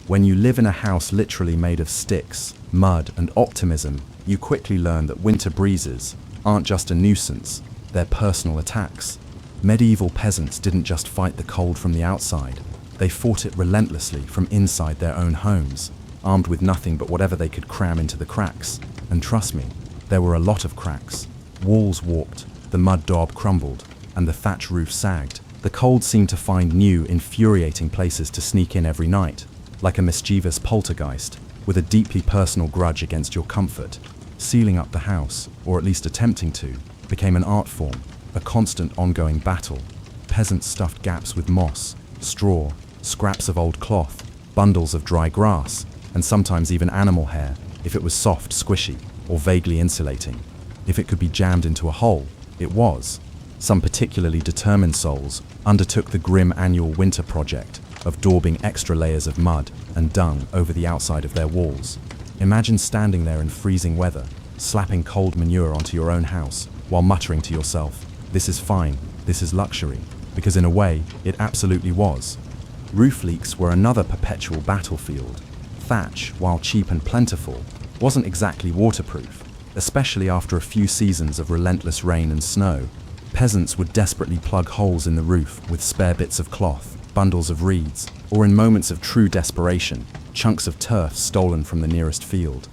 When you live in a house literally made of sticks, mud, and optimism, you quickly learn that winter breezes aren't just a nuisance, they're personal attacks. Medieval peasants didn't just fight the cold from the outside, they fought it relentlessly from inside their own homes, armed with nothing but whatever they could cram into the cracks. And trust me, there were a lot of cracks. Walls warped, the mud daub crumbled, and the thatch roof sagged. The cold seemed to find new, infuriating places to sneak in every night, like a mischievous poltergeist, with a deeply personal grudge against your comfort. Sealing up the house, or at least attempting to, became an art form, a constant ongoing battle. Peasants stuffed gaps with moss, straw, scraps of old cloth, bundles of dry grass, and sometimes even animal hair, if it was soft, squishy, or vaguely insulating. If it could be jammed into a hole, it was. Some particularly determined souls undertook the grim annual winter project of daubing extra layers of mud and dung over the outside of their walls. Imagine standing there in freezing weather, slapping cold manure onto your own house, while muttering to yourself, "This is fine, this is luxury," because in a way, it absolutely was. Roof leaks were another perpetual battlefield. Thatch, while cheap and plentiful, wasn't exactly waterproof, especially after a few seasons of relentless rain and snow. Peasants would desperately plug holes in the roof with spare bits of cloth, bundles of reeds, or in moments of true desperation, chunks of turf stolen from the nearest field.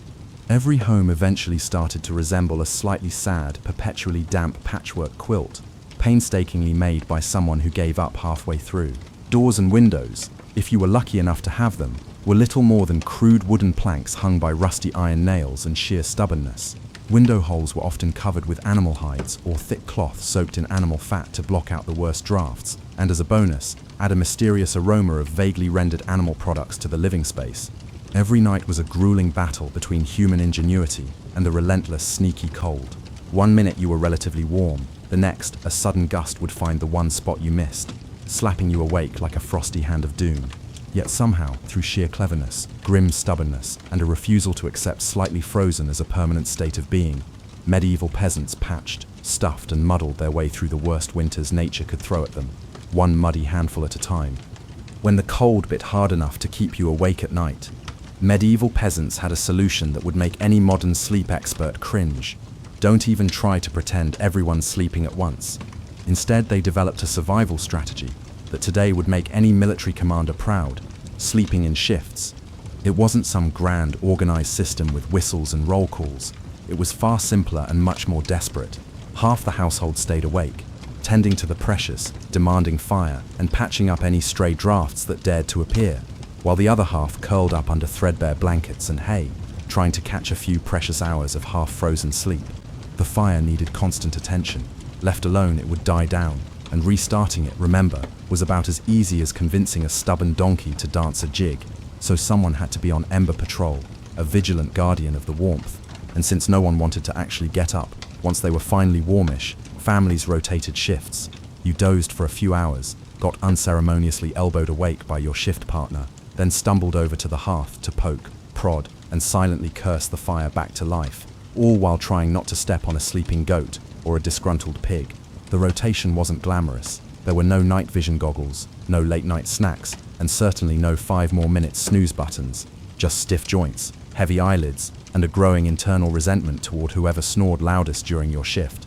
Every home eventually started to resemble a slightly sad, perpetually damp patchwork quilt, painstakingly made by someone who gave up halfway through. Doors and windows, if you were lucky enough to have them, were little more than crude wooden planks hung by rusty iron nails and sheer stubbornness. Window holes were often covered with animal hides or thick cloth soaked in animal fat to block out the worst drafts, and as a bonus, add a mysterious aroma of vaguely rendered animal products to the living space. Every night was a grueling battle between human ingenuity and the relentless, sneaky cold. One minute you were relatively warm, the next, a sudden gust would find the one spot you missed, slapping you awake like a frosty hand of doom. Yet somehow, through sheer cleverness, grim stubbornness, and a refusal to accept slightly frozen as a permanent state of being, medieval peasants patched, stuffed, and muddled their way through the worst winters nature could throw at them, one muddy handful at a time. When the cold bit hard enough to keep you awake at night, medieval peasants had a solution that would make any modern sleep expert cringe. Don't even try to pretend everyone's sleeping at once. Instead, they developed a survival strategy that today would make any military commander proud, sleeping in shifts. It wasn't some grand, organized system with whistles and roll calls. It was far simpler and much more desperate. Half the household stayed awake, tending to the precious, demanding fire, and patching up any stray drafts that dared to appear, while the other half curled up under threadbare blankets and hay, trying to catch a few precious hours of half-frozen sleep. The fire needed constant attention. Left alone, it would die down, and restarting it, remember, was about as easy as convincing a stubborn donkey to dance a jig. So someone had to be on ember patrol, a vigilant guardian of the warmth. And since no one wanted to actually get up, once they were finally warmish, families rotated shifts. You dozed for a few hours, got unceremoniously elbowed awake by your shift partner, then stumbled over to the hearth to poke, prod, and silently curse the fire back to life, all while trying not to step on a sleeping goat or a disgruntled pig. The rotation wasn't glamorous. There were no night vision goggles, no late-night snacks, and certainly no 5 more minutes snooze buttons. Just stiff joints, heavy eyelids, and a growing internal resentment toward whoever snored loudest during your shift.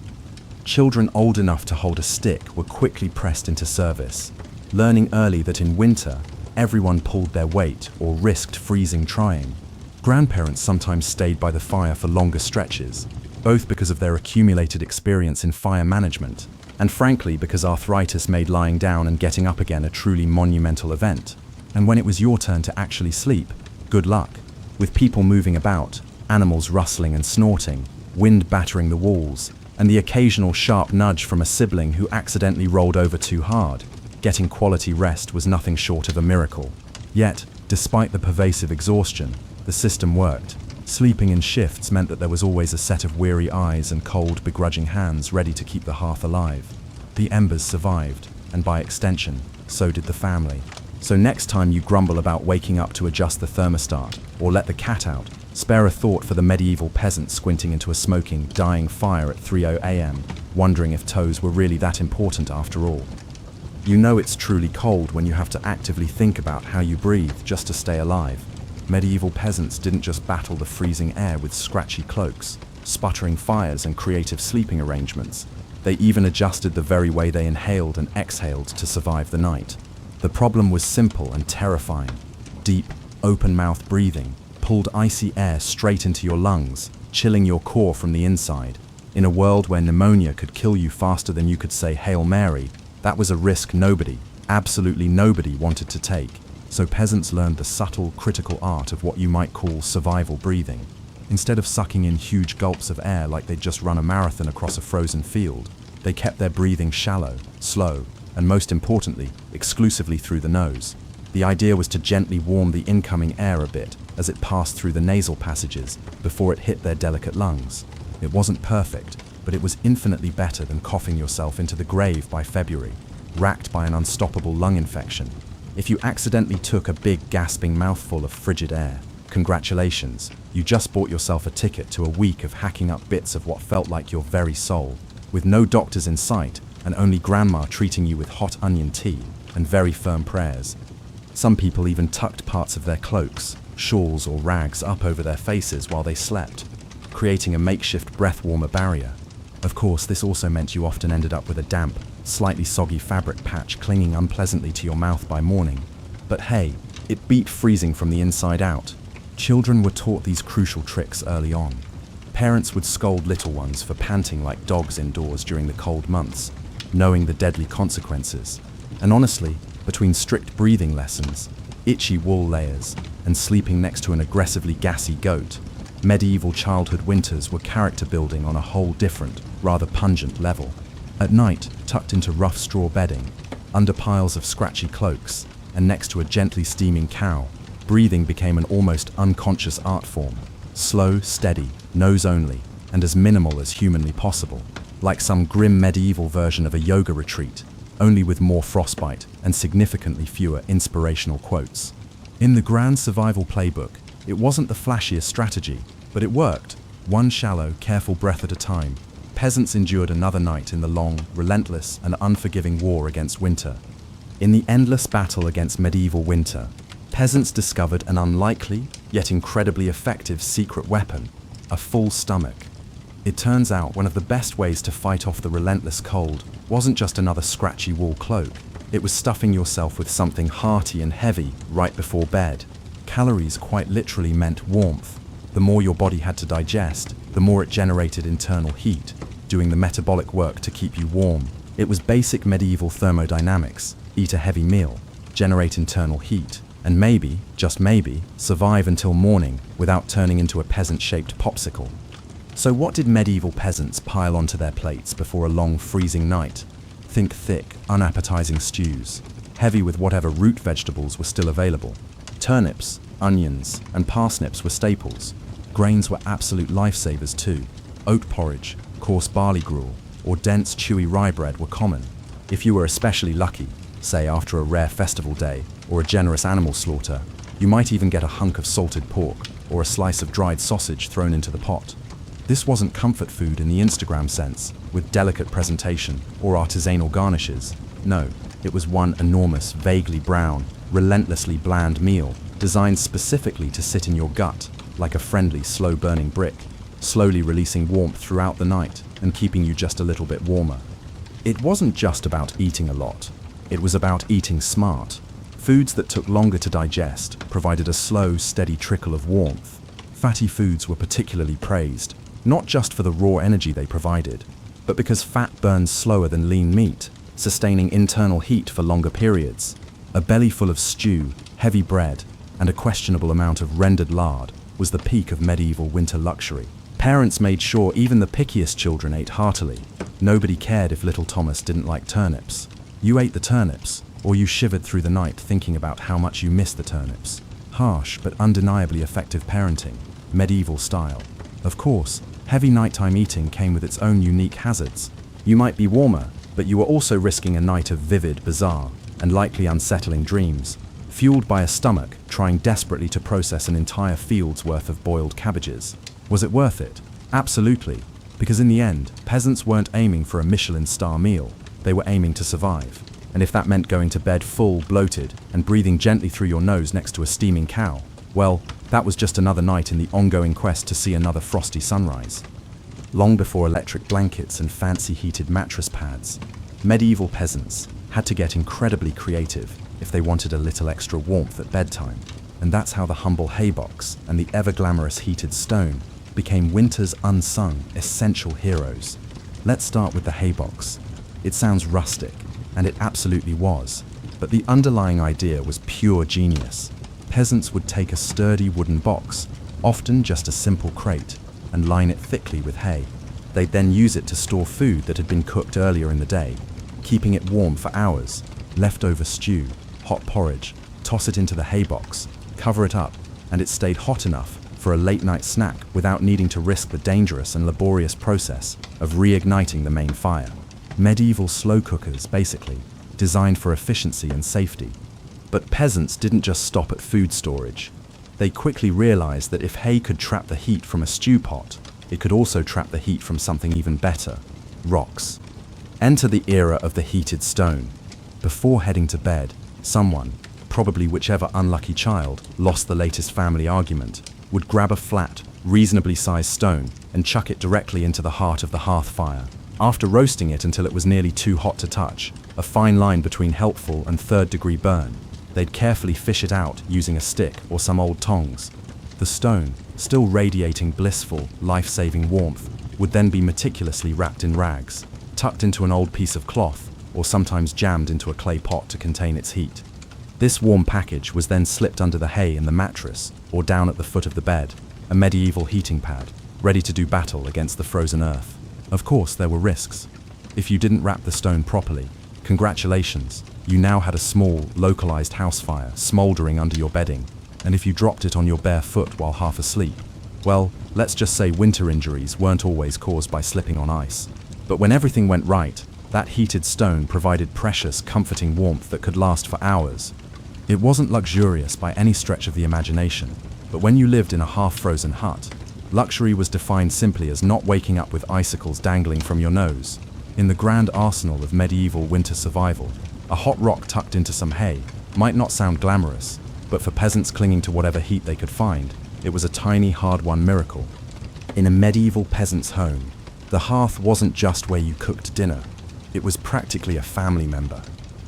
Children old enough to hold a stick were quickly pressed into service, learning early that in winter, everyone pulled their weight or risked freezing trying. Grandparents sometimes stayed by the fire for longer stretches, both because of their accumulated experience in fire management, and frankly because arthritis made lying down and getting up again a truly monumental event. And when it was your turn to actually sleep, good luck. With people moving about, animals rustling and snorting, wind battering the walls, and the occasional sharp nudge from a sibling who accidentally rolled over too hard, getting quality rest was nothing short of a miracle. Yet, despite the pervasive exhaustion, the system worked. Sleeping in shifts meant that there was always a set of weary eyes and cold, begrudging hands ready to keep the hearth alive. The embers survived, and by extension, so did the family. So next time you grumble about waking up to adjust the thermostat, or let the cat out, spare a thought for the medieval peasant squinting into a smoking, dying fire at 3:00 a.m., wondering if toes were really that important after all. You know it's truly cold when you have to actively think about how you breathe just to stay alive. Medieval peasants didn't just battle the freezing air with scratchy cloaks, sputtering fires, and creative sleeping arrangements. They even adjusted the very way they inhaled and exhaled to survive the night. The problem was simple and terrifying. Deep, open-mouth breathing pulled icy air straight into your lungs, chilling your core from the inside. In a world where pneumonia could kill you faster than you could say Hail Mary, that was a risk nobody, absolutely nobody, wanted to take. So peasants learned the subtle, critical art of what you might call survival breathing. Instead of sucking in huge gulps of air like they'd just run a marathon across a frozen field, they kept their breathing shallow, slow, and most importantly, exclusively through the nose. The idea was to gently warm the incoming air a bit as it passed through the nasal passages before it hit their delicate lungs. It wasn't perfect, but it was infinitely better than coughing yourself into the grave by February, racked by an unstoppable lung infection. If you accidentally took a big gasping mouthful of frigid air, congratulations, you just bought yourself a ticket to a week of hacking up bits of what felt like your very soul, with no doctors in sight and only grandma treating you with hot onion tea and very firm prayers. Some people even tucked parts of their cloaks, shawls or rags up over their faces while they slept, creating a makeshift breath warmer barrier. Of course, this also meant you often ended up with a damp, slightly soggy fabric patch clinging unpleasantly to your mouth by morning. But hey, it beat freezing from the inside out. Children were taught these crucial tricks early on. Parents would scold little ones for panting like dogs indoors during the cold months, knowing the deadly consequences. And honestly, between strict breathing lessons, itchy wool layers, and sleeping next to an aggressively gassy goat, medieval childhood winters were character building on a whole different, rather pungent level. At night, tucked into rough straw bedding, under piles of scratchy cloaks, and next to a gently steaming cow, breathing became an almost unconscious art form. Slow, steady, nose only, and as minimal as humanly possible. Like some grim medieval version of a yoga retreat, only with more frostbite and significantly fewer inspirational quotes. In the grand survival playbook, it wasn't the flashiest strategy, but it worked. One shallow, careful breath at a time, peasants endured another night in the long, relentless, and unforgiving war against winter. In the endless battle against medieval winter, peasants discovered an unlikely, yet incredibly effective secret weapon: a full stomach. It turns out one of the best ways to fight off the relentless cold wasn't just another scratchy wool cloak. It was stuffing yourself with something hearty and heavy right before bed. Calories quite literally meant warmth. The more your body had to digest, the more it generated internal heat, doing the metabolic work to keep you warm. It was basic medieval thermodynamics: eat a heavy meal, generate internal heat, and maybe, just maybe, survive until morning without turning into a peasant-shaped popsicle. So what did medieval peasants pile onto their plates before a long freezing night? Think thick, unappetizing stews, heavy with whatever root vegetables were still available. Turnips, onions, and parsnips were staples. Grains were absolute lifesavers too. Oat porridge, coarse barley gruel, or dense, chewy rye bread were common. If you were especially lucky, say after a rare festival day or a generous animal slaughter. You might even get a hunk of salted pork or a slice of dried sausage thrown into the pot. This wasn't comfort food in the Instagram sense, with delicate presentation or artisanal garnishes. No, it was one enormous, vaguely brown, relentlessly bland meal, designed specifically to sit in your gut, like a friendly, slow-burning brick, slowly releasing warmth throughout the night and keeping you just a little bit warmer. It wasn't just about eating a lot. It was about eating smart. Foods that took longer to digest provided a slow, steady trickle of warmth. Fatty foods were particularly praised, not just for the raw energy they provided, but because fat burns slower than lean meat, sustaining internal heat for longer periods. A belly full of stew, heavy bread, and a questionable amount of rendered lard was the peak of medieval winter luxury. Parents made sure even the pickiest children ate heartily. Nobody cared if little Thomas didn't like turnips. You ate the turnips, or you shivered through the night thinking about how much you missed the turnips. Harsh but undeniably effective parenting, medieval style. Of course, heavy nighttime eating came with its own unique hazards. You might be warmer, but you were also risking a night of vivid, bizarre, and likely unsettling dreams, fueled by a stomach trying desperately to process an entire field's worth of boiled cabbages. Was it worth it? Absolutely, because in the end, peasants weren't aiming for a Michelin star meal, they were aiming to survive. And if that meant going to bed full, bloated, and breathing gently through your nose next to a steaming cow, well, that was just another night in the ongoing quest to see another frosty sunrise. Long before electric blankets and fancy heated mattress pads, medieval peasants had to get incredibly creative if they wanted a little extra warmth at bedtime. And that's how the humble haybox and the ever-glamorous heated stone became winter's unsung, essential heroes. Let's start with the haybox. It sounds rustic, and it absolutely was, but the underlying idea was pure genius. Peasants would take a sturdy wooden box, often just a simple crate, and line it thickly with hay. They'd then use it to store food that had been cooked earlier in the day, keeping it warm for hours. Leftover stew, hot porridge, toss it into the haybox, cover it up, and it stayed hot enough for a late-night snack without needing to risk the dangerous and laborious process of reigniting the main fire. Medieval slow cookers, basically, designed for efficiency and safety. But peasants didn't just stop at food storage. They quickly realized that if hay could trap the heat from a stew pot, it could also trap the heat from something even better: rocks. Enter the era of the heated stone. Before heading to bed, someone, probably whichever unlucky child lost the latest family argument, would grab a flat, reasonably sized stone and chuck it directly into the heart of the hearth fire. After roasting it until it was nearly too hot to touch, a fine line between helpful and third-degree burn, they'd carefully fish it out using a stick or some old tongs. The stone, still radiating blissful, life-saving warmth, would then be meticulously wrapped in rags, tucked into an old piece of cloth, or sometimes jammed into a clay pot to contain its heat. This warm package was then slipped under the hay in the mattress, or down at the foot of the bed, a medieval heating pad, ready to do battle against the frozen earth. Of course, there were risks. If you didn't wrap the stone properly, congratulations, you now had a small, localized house fire smoldering under your bedding. And if you dropped it on your bare foot while half asleep, well, let's just say winter injuries weren't always caused by slipping on ice. But when everything went right, that heated stone provided precious, comforting warmth that could last for hours. It wasn't luxurious by any stretch of the imagination, but when you lived in a half-frozen hut, luxury was defined simply as not waking up with icicles dangling from your nose. In the grand arsenal of medieval winter survival, a hot rock tucked into some hay might not sound glamorous, but for peasants clinging to whatever heat they could find, it was a tiny, hard-won miracle. In a medieval peasant's home, the hearth wasn't just where you cooked dinner. It was practically a family member.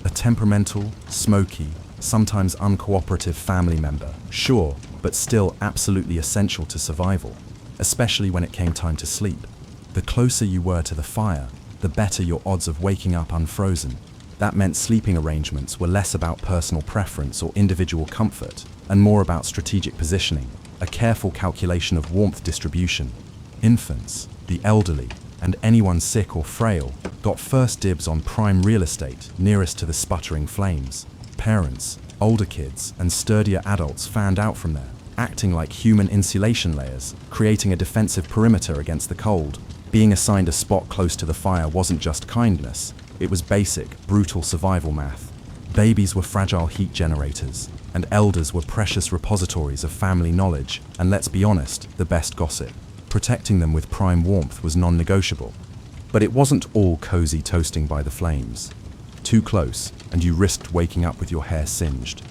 A temperamental, smoky, sometimes uncooperative family member, sure, but still absolutely essential to survival, especially when it came time to sleep. The closer you were to the fire, the better your odds of waking up unfrozen. That meant sleeping arrangements were less about personal preference or individual comfort, and more about strategic positioning, a careful calculation of warmth distribution. Infants, the elderly, and anyone sick or frail got first dibs on prime real estate nearest to the sputtering flames. Parents, older kids, and sturdier adults fanned out from there, acting like human insulation layers, creating a defensive perimeter against the cold. Being assigned a spot close to the fire wasn't just kindness, it was basic, brutal survival math. Babies were fragile heat generators, and elders were precious repositories of family knowledge and, let's be honest, the best gossip. Protecting them with prime warmth was non-negotiable. But it wasn't all cozy toasting by the flames. Too close, and you risked waking up with your hair singed,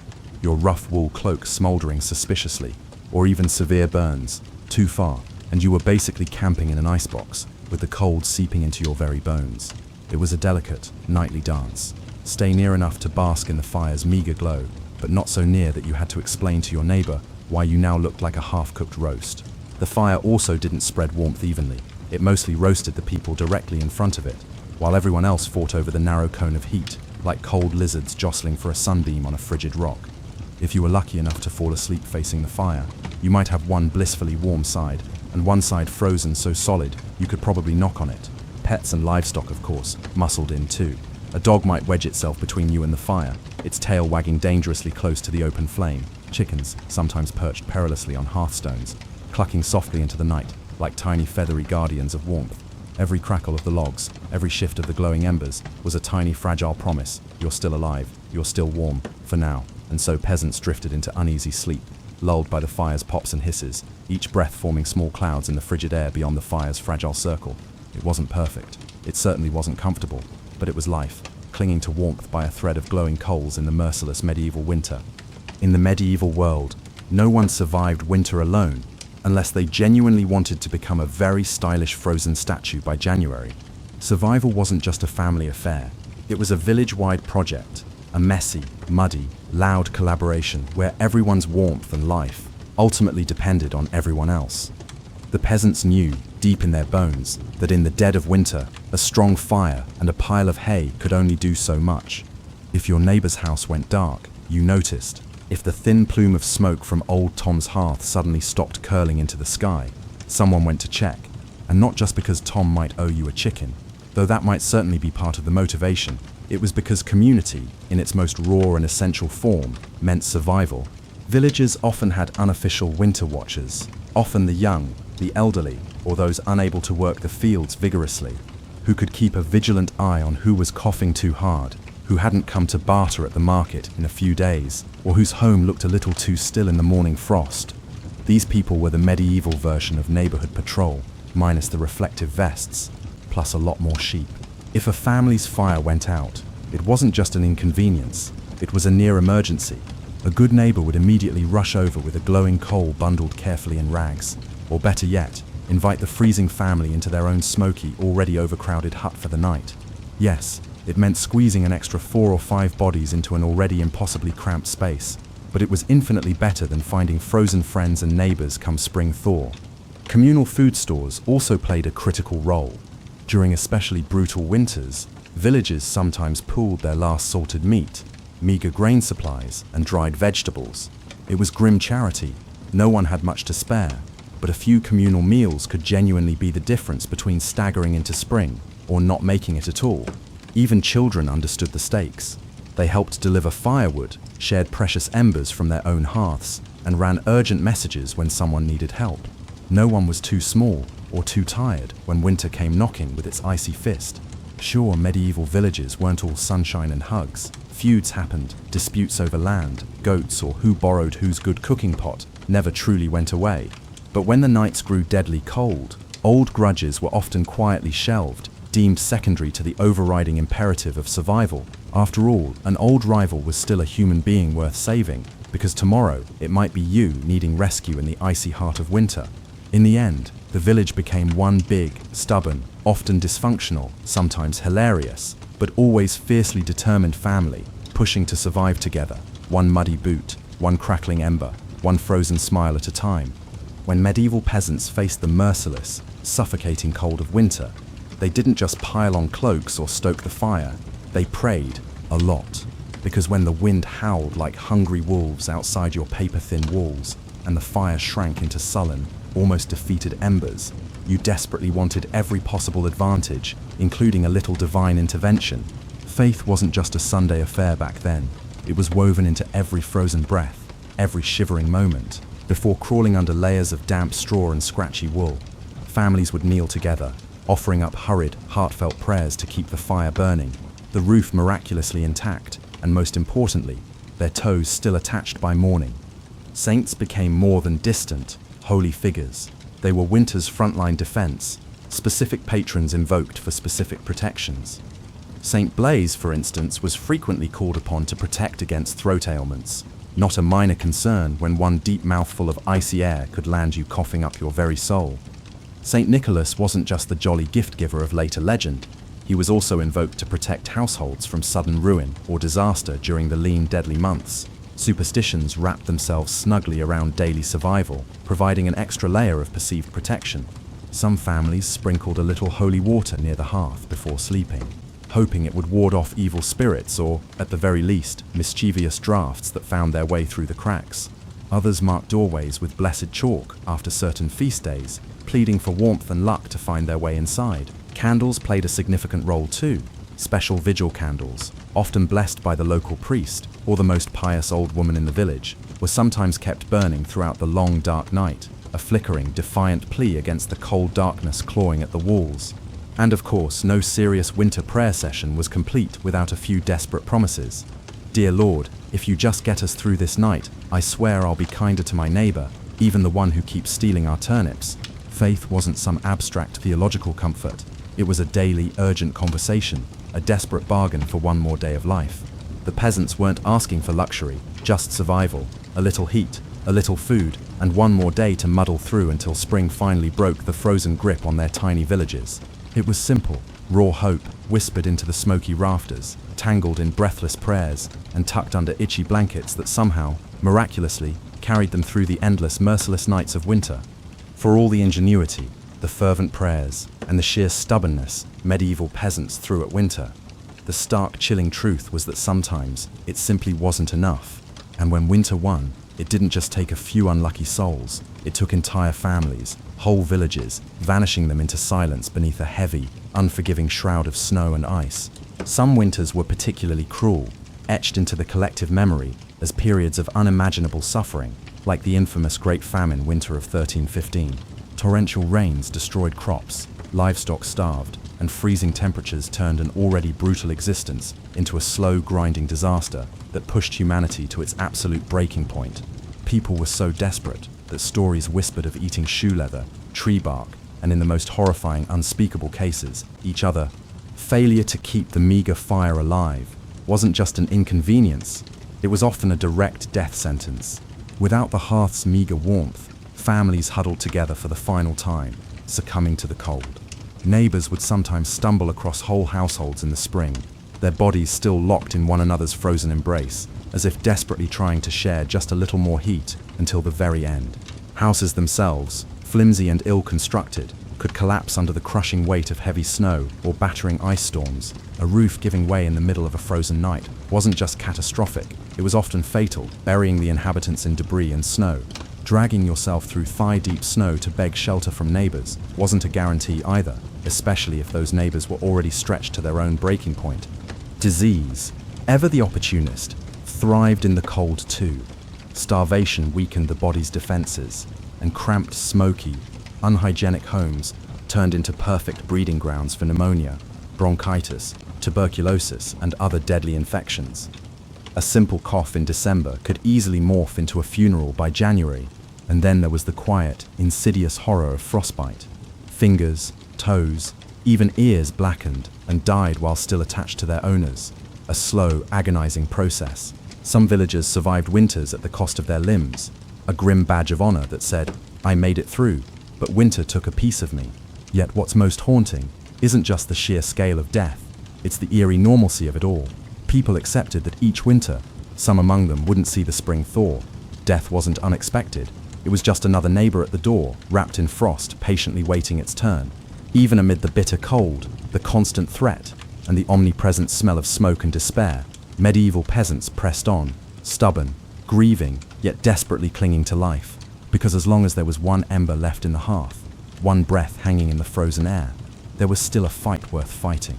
your rough wool cloak smoldering suspiciously, or even severe burns. Too far, and you were basically camping in an icebox, with the cold seeping into your very bones. It was a delicate, nightly dance. Stay near enough to bask in the fire's meager glow, but not so near that you had to explain to your neighbor why you now looked like a half-cooked roast. The fire also didn't spread warmth evenly. It mostly roasted the people directly in front of it, while everyone else fought over the narrow cone of heat, like cold lizards jostling for a sunbeam on a frigid rock. If you were lucky enough to fall asleep facing the fire, you might have one blissfully warm side, and one side frozen so solid you could probably knock on it. Pets and livestock, of course, muscled in too. A dog might wedge itself between you and the fire, its tail wagging dangerously close to the open flame. Chickens, sometimes perched perilously on hearthstones, clucking softly into the night, like tiny feathery guardians of warmth. Every crackle of the logs, every shift of the glowing embers, was a tiny fragile promise. You're still alive, you're still warm, for now. And so peasants drifted into uneasy sleep, lulled by the fire's pops and hisses, each breath forming small clouds in the frigid air beyond the fire's fragile circle. It wasn't perfect. It certainly wasn't comfortable, but it was life, clinging to warmth by a thread of glowing coals in the merciless medieval winter. In the medieval world, no one survived winter alone, unless they genuinely wanted to become a very stylish frozen statue by January. Survival wasn't just a family affair. It was a village-wide project, a messy, muddy, loud collaboration where everyone's warmth and life ultimately depended on everyone else. The peasants knew, deep in their bones, that in the dead of winter, a strong fire and a pile of hay could only do so much. If your neighbor's house went dark, you noticed. If the thin plume of smoke from old Tom's hearth suddenly stopped curling into the sky, someone went to check. And not just because Tom might owe you a chicken, though that might certainly be part of the motivation. It was because community, in its most raw and essential form, meant survival. Villages often had unofficial winter watchers, often the young, the elderly, or those unable to work the fields vigorously, who could keep a vigilant eye on who was coughing too hard, who hadn't come to barter at the market in a few days, or whose home looked a little too still in the morning frost. These people were the medieval version of neighborhood patrol, minus the reflective vests, plus a lot more sheep. If a family's fire went out, it wasn't just an inconvenience, it was a near emergency. A good neighbor would immediately rush over with a glowing coal bundled carefully in rags, or better yet, invite the freezing family into their own smoky, already overcrowded hut for the night. Yes, it meant squeezing an extra 4 or 5 bodies into an already impossibly cramped space, but it was infinitely better than finding frozen friends and neighbors come spring thaw. Communal food stores also played a critical role. During especially brutal winters, villages sometimes pooled their last salted meat, meager grain supplies, and dried vegetables. It was grim charity. No one had much to spare, but a few communal meals could genuinely be the difference between staggering into spring or not making it at all. Even children understood the stakes. They helped deliver firewood, shared precious embers from their own hearths, and ran urgent messages when someone needed help. No one was too small or too tired when winter came knocking with its icy fist. Sure, medieval villages weren't all sunshine and hugs. Feuds happened, disputes over land, goats, or who borrowed whose good cooking pot never truly went away. But when the nights grew deadly cold, old grudges were often quietly shelved, deemed secondary to the overriding imperative of survival. After all, an old rival was still a human being worth saving, because tomorrow it might be you needing rescue in the icy heart of winter. In the end, the village became one big, stubborn, often dysfunctional, sometimes hilarious, but always fiercely determined family, pushing to survive together, one muddy boot, one crackling ember, one frozen smile at a time. When medieval peasants faced the merciless, suffocating cold of winter, they didn't just pile on cloaks or stoke the fire, they prayed a lot. Because when the wind howled like hungry wolves outside your paper-thin walls, and the fire shrank into sullen, almost defeated embers, you desperately wanted every possible advantage, including a little divine intervention. Faith wasn't just a Sunday affair back then. It was woven into every frozen breath, every shivering moment. Before crawling under layers of damp straw and scratchy wool, families would kneel together, offering up hurried, heartfelt prayers to keep the fire burning, the roof miraculously intact, and most importantly, their toes still attached by morning. Saints became more than distant, holy figures. They were winter's frontline defense, specific patrons invoked for specific protections. Saint Blaise, for instance, was frequently called upon to protect against throat ailments, not a minor concern when one deep mouthful of icy air could land you coughing up your very soul. Saint Nicholas wasn't just the jolly gift-giver of later legend. He was also invoked to protect households from sudden ruin or disaster during the lean, deadly months. Superstitions wrapped themselves snugly around daily survival, providing an extra layer of perceived protection. Some families sprinkled a little holy water near the hearth before sleeping, hoping it would ward off evil spirits or, at the very least, mischievous drafts that found their way through the cracks. Others marked doorways with blessed chalk after certain feast days, pleading for warmth and luck to find their way inside. Candles played a significant role too. Special vigil candles, often blessed by the local priest or the most pious old woman in the village, were sometimes kept burning throughout the long, dark night, a flickering, defiant plea against the cold darkness clawing at the walls. And of course, no serious winter prayer session was complete without a few desperate promises. Dear Lord, if you just get us through this night, I swear I'll be kinder to my neighbor, even the one who keeps stealing our turnips. Faith wasn't some abstract theological comfort. It was a daily, urgent conversation, a desperate bargain for one more day of life. The peasants weren't asking for luxury, just survival, a little heat, a little food, and one more day to muddle through until spring finally broke the frozen grip on their tiny villages. It was simple, raw hope, whispered into the smoky rafters, tangled in breathless prayers, and tucked under itchy blankets that somehow, miraculously, carried them through the endless, merciless nights of winter. For all the ingenuity, the fervent prayers, and the sheer stubbornness medieval peasants threw at winter, the stark, chilling truth was that sometimes it simply wasn't enough. And when winter won, it didn't just take a few unlucky souls, it took entire families, whole villages, vanishing them into silence beneath a heavy, unforgiving shroud of snow and ice. Some winters were particularly cruel, etched into the collective memory as periods of unimaginable suffering, like the infamous Great Famine winter of 1315. Torrential rains destroyed crops, livestock starved, and freezing temperatures turned an already brutal existence into a slow, grinding disaster that pushed humanity to its absolute breaking point. People were so desperate that stories whispered of eating shoe leather, tree bark, and in the most horrifying, unspeakable cases, each other. Failure to keep the meager fire alive wasn't just an inconvenience, it was often a direct death sentence. Without the hearth's meager warmth, families huddled together for the final time, succumbing to the cold. Neighbors would sometimes stumble across whole households in the spring, their bodies still locked in one another's frozen embrace, as if desperately trying to share just a little more heat until the very end. Houses themselves, flimsy and ill-constructed, could collapse under the crushing weight of heavy snow or battering ice storms. A roof giving way in the middle of a frozen night wasn't just catastrophic, it was often fatal, burying the inhabitants in debris and snow. Dragging yourself through thigh-deep snow to beg shelter from neighbors wasn't a guarantee either, especially if those neighbors were already stretched to their own breaking point. Disease, ever the opportunist, thrived in the cold too. Starvation weakened the body's defenses, and cramped, smoky, unhygienic homes turned into perfect breeding grounds for pneumonia, bronchitis, tuberculosis, and other deadly infections. A simple cough in December could easily morph into a funeral by January, and then there was the quiet, insidious horror of frostbite. Fingers, toes, even ears blackened and died while still attached to their owners. A slow, agonizing process. Some villagers survived winters at the cost of their limbs, a grim badge of honor that said, "I made it through, but winter took a piece of me." Yet what's most haunting isn't just the sheer scale of death, it's the eerie normalcy of it all. People accepted that each winter, some among them wouldn't see the spring thaw. Death wasn't unexpected, it was just another neighbor at the door, wrapped in frost, patiently waiting its turn. Even amid the bitter cold, the constant threat, and the omnipresent smell of smoke and despair, medieval peasants pressed on, stubborn, grieving, yet desperately clinging to life. Because as long as there was one ember left in the hearth, one breath hanging in the frozen air, there was still a fight worth fighting.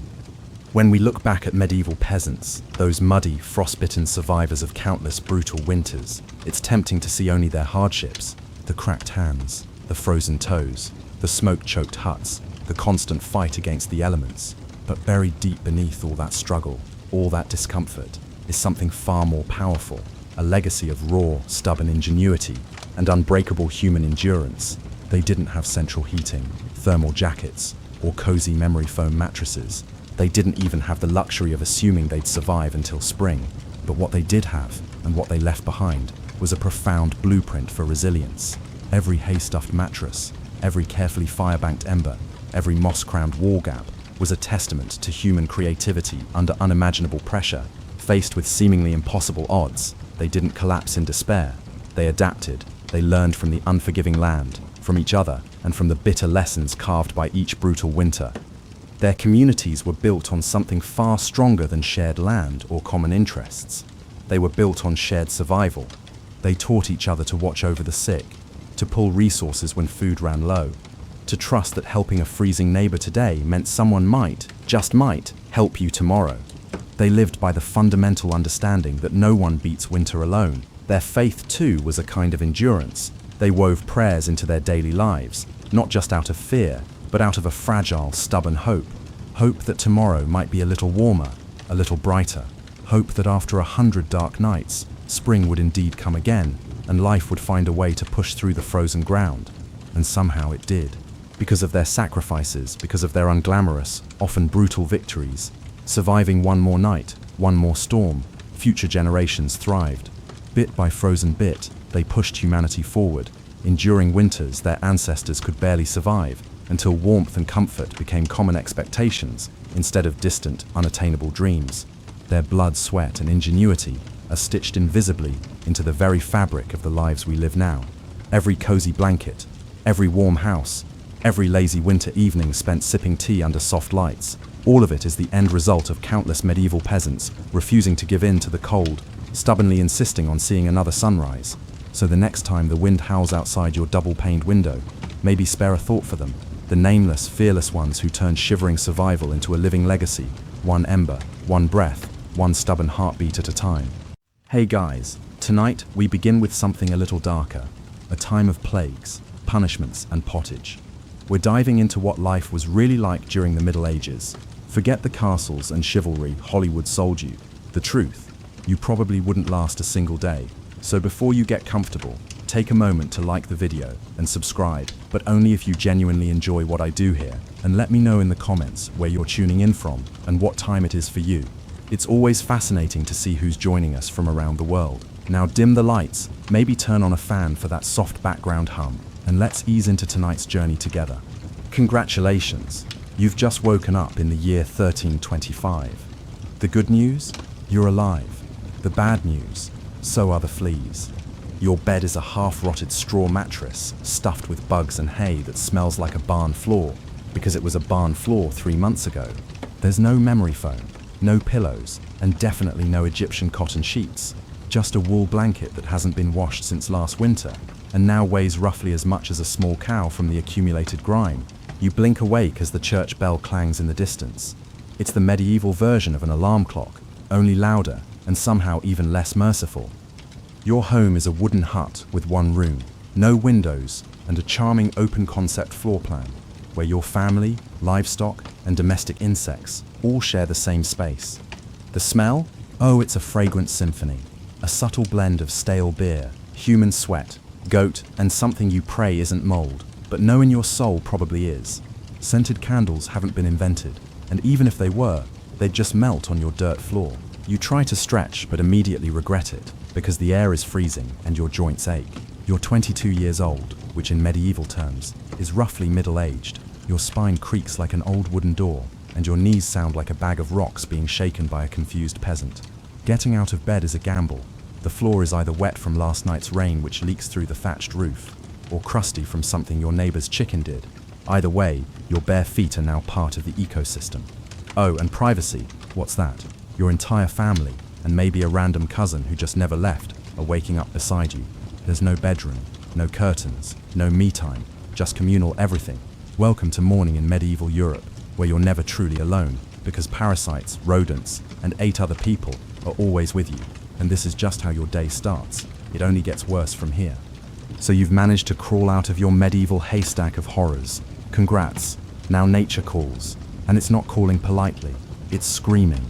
When we look back at medieval peasants, those muddy, frostbitten survivors of countless brutal winters, it's tempting to see only their hardships, the cracked hands, the frozen toes, the smoke-choked huts, the constant fight against the elements. But buried deep beneath all that struggle, all that discomfort, is something far more powerful, a legacy of raw, stubborn ingenuity and unbreakable human endurance. They didn't have central heating, thermal jackets, or cozy memory foam mattresses. They didn't even have the luxury of assuming they'd survive until spring. But what they did have, and what they left behind, was a profound blueprint for resilience. Every hay-stuffed mattress, every carefully fire-banked ember, every moss-crowned wall gap was a testament to human creativity under unimaginable pressure. Faced with seemingly impossible odds, they didn't collapse in despair. They adapted. They learned from the unforgiving land, from each other, and from the bitter lessons carved by each brutal winter. Their communities were built on something far stronger than shared land or common interests. They were built on shared survival. They taught each other to watch over the sick, to pull resources when food ran low, to trust that helping a freezing neighbor today meant someone might, just might, help you tomorrow. They lived by the fundamental understanding that no one beats winter alone. Their faith, too, was a kind of endurance. They wove prayers into their daily lives, not just out of fear, but out of a fragile, stubborn hope. Hope that tomorrow might be a little warmer, a little brighter. Hope that after 100 dark nights, spring would indeed come again, and life would find a way to push through the frozen ground. And somehow it did. Because of their sacrifices, because of their unglamorous, often brutal victories, surviving one more night, one more storm, future generations thrived. Bit by frozen bit, they pushed humanity forward, enduring winters their ancestors could barely survive, until warmth and comfort became common expectations instead of distant, unattainable dreams. Their blood, sweat, and ingenuity are stitched invisibly into the very fabric of the lives we live now. Every cozy blanket, every warm house, every lazy winter evening spent sipping tea under soft lights, all of it is the end result of countless medieval peasants refusing to give in to the cold, stubbornly insisting on seeing another sunrise. So the next time the wind howls outside your double-paned window, maybe spare a thought for them, the nameless, fearless ones who turned shivering survival into a living legacy, one ember, one breath, one stubborn heartbeat at a time. Hey guys, tonight we begin with something a little darker, a time of plagues, punishments, and pottage. We're diving into what life was really like during the Middle Ages. Forget the castles and chivalry Hollywood sold you. The truth, you probably wouldn't last a single day. So before you get comfortable, take a moment to like the video and subscribe, but only if you genuinely enjoy what I do here, and let me know in the comments where you're tuning in from and what time it is for you. It's always fascinating to see who's joining us from around the world. Now dim the lights, maybe turn on a fan for that soft background hum, and let's ease into tonight's journey together. Congratulations, you've just woken up in the year 1325. The good news? You're alive. The bad news? So are the fleas. Your bed is a half-rotted straw mattress stuffed with bugs and hay that smells like a barn floor, because it was a barn floor 3 months ago. There's no memory foam, no pillows, and definitely no Egyptian cotton sheets. Just a wool blanket that hasn't been washed since last winter, and now weighs roughly as much as a small cow from the accumulated grime. You blink awake as the church bell clangs in the distance. It's the medieval version of an alarm clock, only louder and somehow even less merciful. Your home is a wooden hut with one room, no windows, and a charming open-concept floor plan, where your family, livestock, and domestic insects all share the same space. The smell? Oh, it's a fragrant symphony. A subtle blend of stale beer, human sweat, goat, and something you pray isn't mold, but know in your soul probably is. Scented candles haven't been invented, and even if they were, they'd just melt on your dirt floor. You try to stretch, but immediately regret it, because the air is freezing and your joints ache. You're 22 years old, which in medieval terms is roughly middle-aged. Your spine creaks like an old wooden door, and your knees sound like a bag of rocks being shaken by a confused peasant. Getting out of bed is a gamble. The floor is either wet from last night's rain which leaks through the thatched roof, or crusty from something your neighbor's chicken did. Either way, your bare feet are now part of the ecosystem. Oh, and privacy, what's that? Your entire family, and maybe a random cousin who just never left, are waking up beside you. There's no bedroom, no curtains, no me time, just communal everything. Welcome to morning in medieval Europe, where you're never truly alone, because parasites, rodents, and 8 other people are always with you. And this is just how your day starts. It only gets worse from here. So you've managed to crawl out of your medieval haystack of horrors. Congrats. Now nature calls. And it's not calling politely. It's screaming.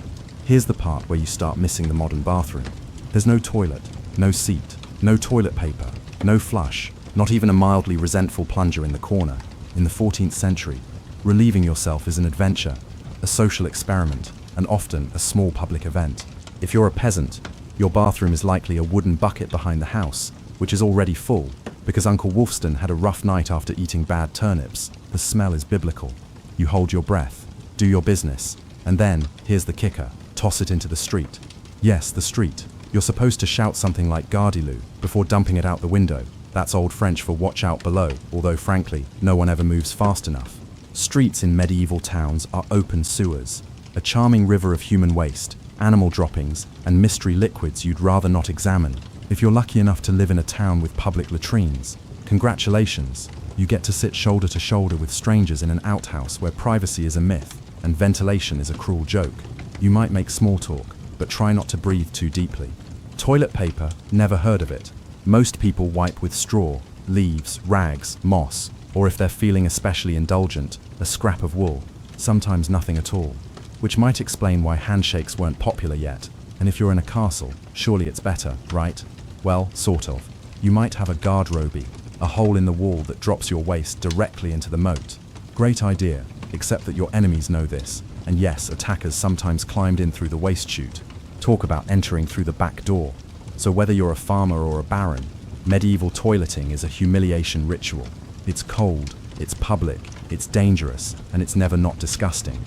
Here's the part where you start missing the modern bathroom. There's no toilet, no seat, no toilet paper, no flush, not even a mildly resentful plunger in the corner. In the 14th century, relieving yourself is an adventure, a social experiment, and often a small public event. If you're a peasant, your bathroom is likely a wooden bucket behind the house, which is already full, because Uncle Wolfston had a rough night after eating bad turnips. The smell is biblical. You hold your breath, do your business, and then, here's the kicker, toss it into the street. Yes, the street. You're supposed to shout something like Gardilou before dumping it out the window. That's Old French for watch out below, although frankly, no one ever moves fast enough. Streets in medieval towns are open sewers, a charming river of human waste, animal droppings, and mystery liquids you'd rather not examine. If you're lucky enough to live in a town with public latrines, congratulations, you get to sit shoulder to shoulder with strangers in an outhouse where privacy is a myth and ventilation is a cruel joke. You might make small talk, but try not to breathe too deeply. Toilet paper, never heard of it. Most people wipe with straw, leaves, rags, moss, or if they're feeling especially indulgent, a scrap of wool, sometimes nothing at all. Which might explain why handshakes weren't popular yet, and if you're in a castle, surely it's better, right? Well, sort of. You might have a garderobe, a hole in the wall that drops your waist directly into the moat. Great idea, except that your enemies know this, and yes, attackers sometimes climbed in through the waist chute. Talk about entering through the back door. So whether you're a farmer or a baron, medieval toileting is a humiliation ritual. It's cold, it's public, it's dangerous, and it's never not disgusting.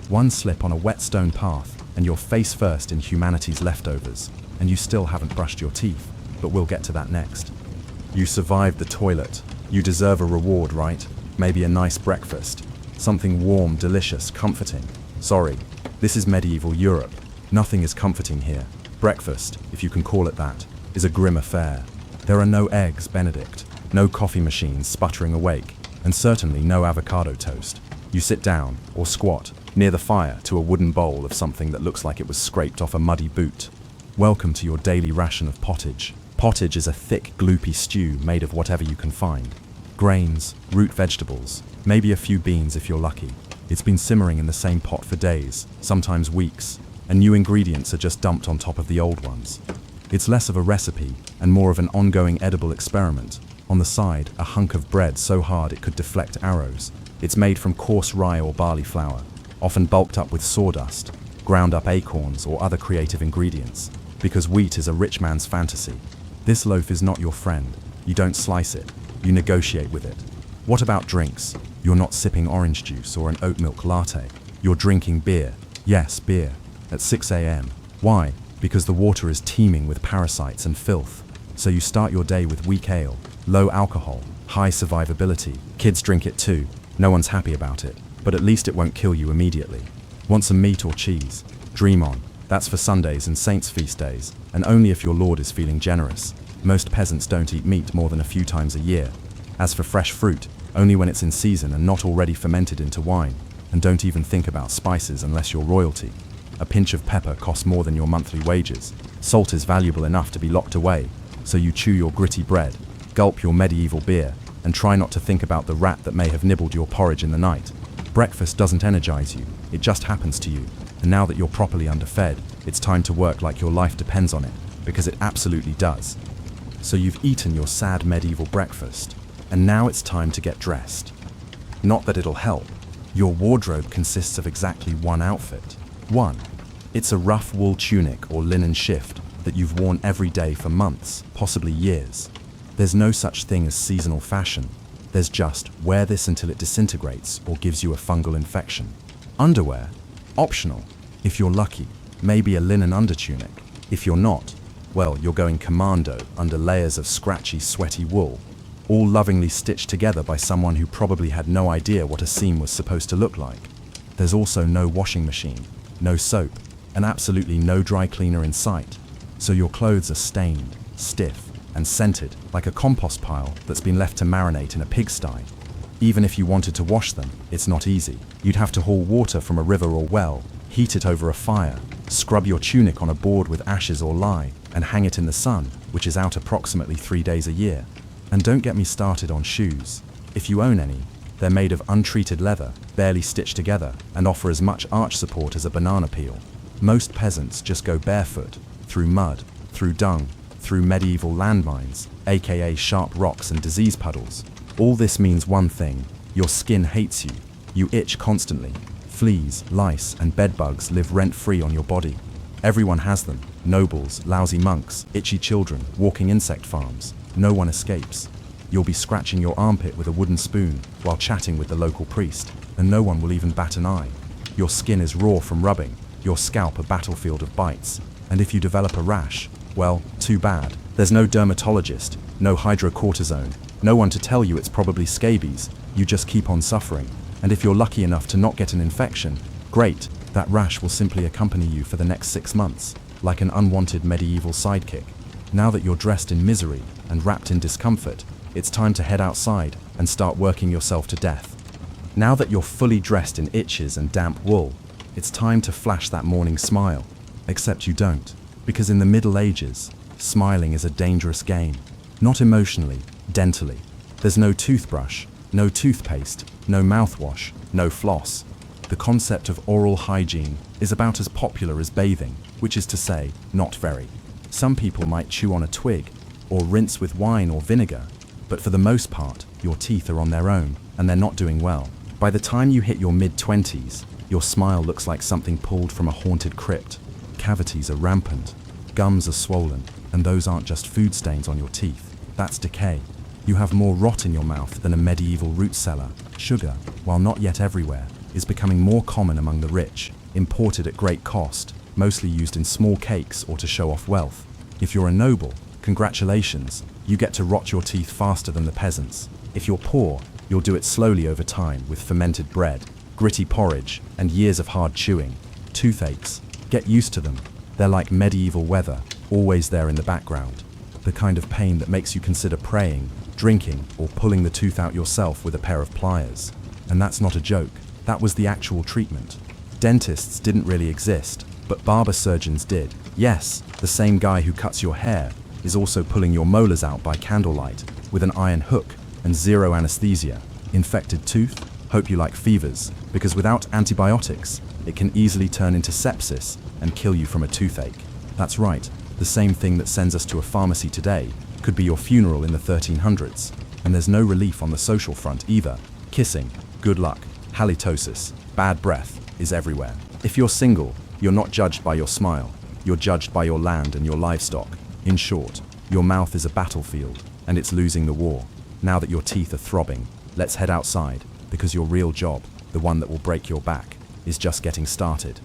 One slip on a wet stone path, and you're face first in humanity's leftovers, and you still haven't brushed your teeth, but we'll get to that next. You survived the toilet. You deserve a reward, right? Maybe a nice breakfast. Something warm, delicious, comforting. Sorry, this is medieval Europe. Nothing is comforting here. Breakfast, if you can call it that, is a grim affair. There are no eggs Benedict, no coffee machines sputtering awake, and certainly no avocado toast. You sit down, or squat, near the fire to a wooden bowl of something that looks like it was scraped off a muddy boot. Welcome to your daily ration of pottage. Pottage is a thick, gloopy stew made of whatever you can find. Grains, root vegetables, maybe a few beans if you're lucky. It's been simmering in the same pot for days, sometimes weeks, and new ingredients are just dumped on top of the old ones. It's less of a recipe and more of an ongoing edible experiment. On the side, a hunk of bread so hard it could deflect arrows. It's made from coarse rye or barley flour, often bulked up with sawdust, ground up acorns or other creative ingredients, because wheat is a rich man's fantasy. This loaf is not your friend. You don't slice it, you negotiate with it. What about drinks? You're not sipping orange juice or an oat milk latte. You're drinking beer. Yes, beer. At 6 a.m. Why? Because the water is teeming with parasites and filth. So you start your day with weak ale, low alcohol, high survivability. Kids drink it too. No one's happy about it, but at least it won't kill you immediately. Want some meat or cheese? Dream on. That's for Sundays and saints' feast days, and only if your lord is feeling generous. Most peasants don't eat meat more than a few times a year. As for fresh fruit, only when it's in season and not already fermented into wine. And don't even think about spices unless you're royalty. A pinch of pepper costs more than your monthly wages. Salt is valuable enough to be locked away, so you chew your gritty bread, gulp your medieval beer, and try not to think about the rat that may have nibbled your porridge in the night. Breakfast doesn't energize you, it just happens to you. And now that you're properly underfed, it's time to work like your life depends on it, because it absolutely does. So you've eaten your sad medieval breakfast, and now it's time to get dressed. Not that it'll help. Your wardrobe consists of exactly one outfit. One. It's a rough wool tunic or linen shift that you've worn every day for months, possibly years. There's no such thing as seasonal fashion. There's just wear this until it disintegrates or gives you a fungal infection. Underwear, optional. If you're lucky, maybe a linen undertunic. If you're not, well, you're going commando under layers of scratchy, sweaty wool, all lovingly stitched together by someone who probably had no idea what a seam was supposed to look like. There's also no washing machine, no soap, and absolutely no dry cleaner in sight. So your clothes are stained, stiff, and scented like a compost pile that's been left to marinate in a pigsty. Even if you wanted to wash them, it's not easy. You'd have to haul water from a river or well, heat it over a fire, scrub your tunic on a board with ashes or lye, and hang it in the sun, which is out approximately 3 days a year. And don't get me started on shoes. If you own any, they're made of untreated leather, barely stitched together, and offer as much arch support as a banana peel. Most peasants just go barefoot, through mud, through dung, through medieval landmines, aka sharp rocks and disease puddles. All this means one thing: your skin hates you. You itch constantly. Fleas, lice, and bedbugs live rent-free on your body. Everyone has them: nobles, lousy monks, itchy children, walking insect farms. No one escapes. You'll be scratching your armpit with a wooden spoon while chatting with the local priest, and no one will even bat an eye. Your skin is raw from rubbing, your scalp a battlefield of bites, and if you develop a rash, well, too bad. There's no dermatologist, no hydrocortisone, no one to tell you it's probably scabies. You just keep on suffering, and if you're lucky enough to not get an infection, great, that rash will simply accompany you for the next 6 months, like an unwanted medieval sidekick. Now that you're dressed in misery and wrapped in discomfort, it's time to head outside and start working yourself to death. Now that you're fully dressed in itches and damp wool, it's time to flash that morning smile. Except you don't, because in the Middle Ages, smiling is a dangerous game. Not emotionally, dentally. There's no toothbrush, no toothpaste, no mouthwash, no floss. The concept of oral hygiene is about as popular as bathing, which is to say, not very. Some people might chew on a twig, or rinse with wine or vinegar, but for the most part, your teeth are on their own, and they're not doing well. By the time you hit your mid-20s, your smile looks like something pulled from a haunted crypt. Cavities are rampant, gums are swollen, and those aren't just food stains on your teeth, that's decay. You have more rot in your mouth than a medieval root cellar. Sugar, while not yet everywhere, is becoming more common among the rich, imported at great cost, mostly used in small cakes or to show off wealth. If you're a noble, congratulations, you get to rot your teeth faster than the peasants. If you're poor, you'll do it slowly over time with fermented bread, gritty porridge, and years of hard chewing. Toothaches, get used to them. They're like medieval weather, always there in the background. The kind of pain that makes you consider praying, drinking, or pulling the tooth out yourself with a pair of pliers. And that's not a joke, that was the actual treatment. Dentists didn't really exist, but barber surgeons did. Yes, the same guy who cuts your hair is also pulling your molars out by candlelight with an iron hook and zero anesthesia. Infected tooth? Hope you like fevers, because without antibiotics, it can easily turn into sepsis and kill you from a toothache. That's right, the same thing that sends us to a pharmacy today could be your funeral in the 1300s. And there's no relief on the social front either. Kissing, good luck, halitosis, bad breath is everywhere. If you're single, you're not judged by your smile, you're judged by your land and your livestock. In short, your mouth is a battlefield, and it's losing the war. Now that your teeth are throbbing, let's head outside, because your real job, the one that will break your back, is just getting started.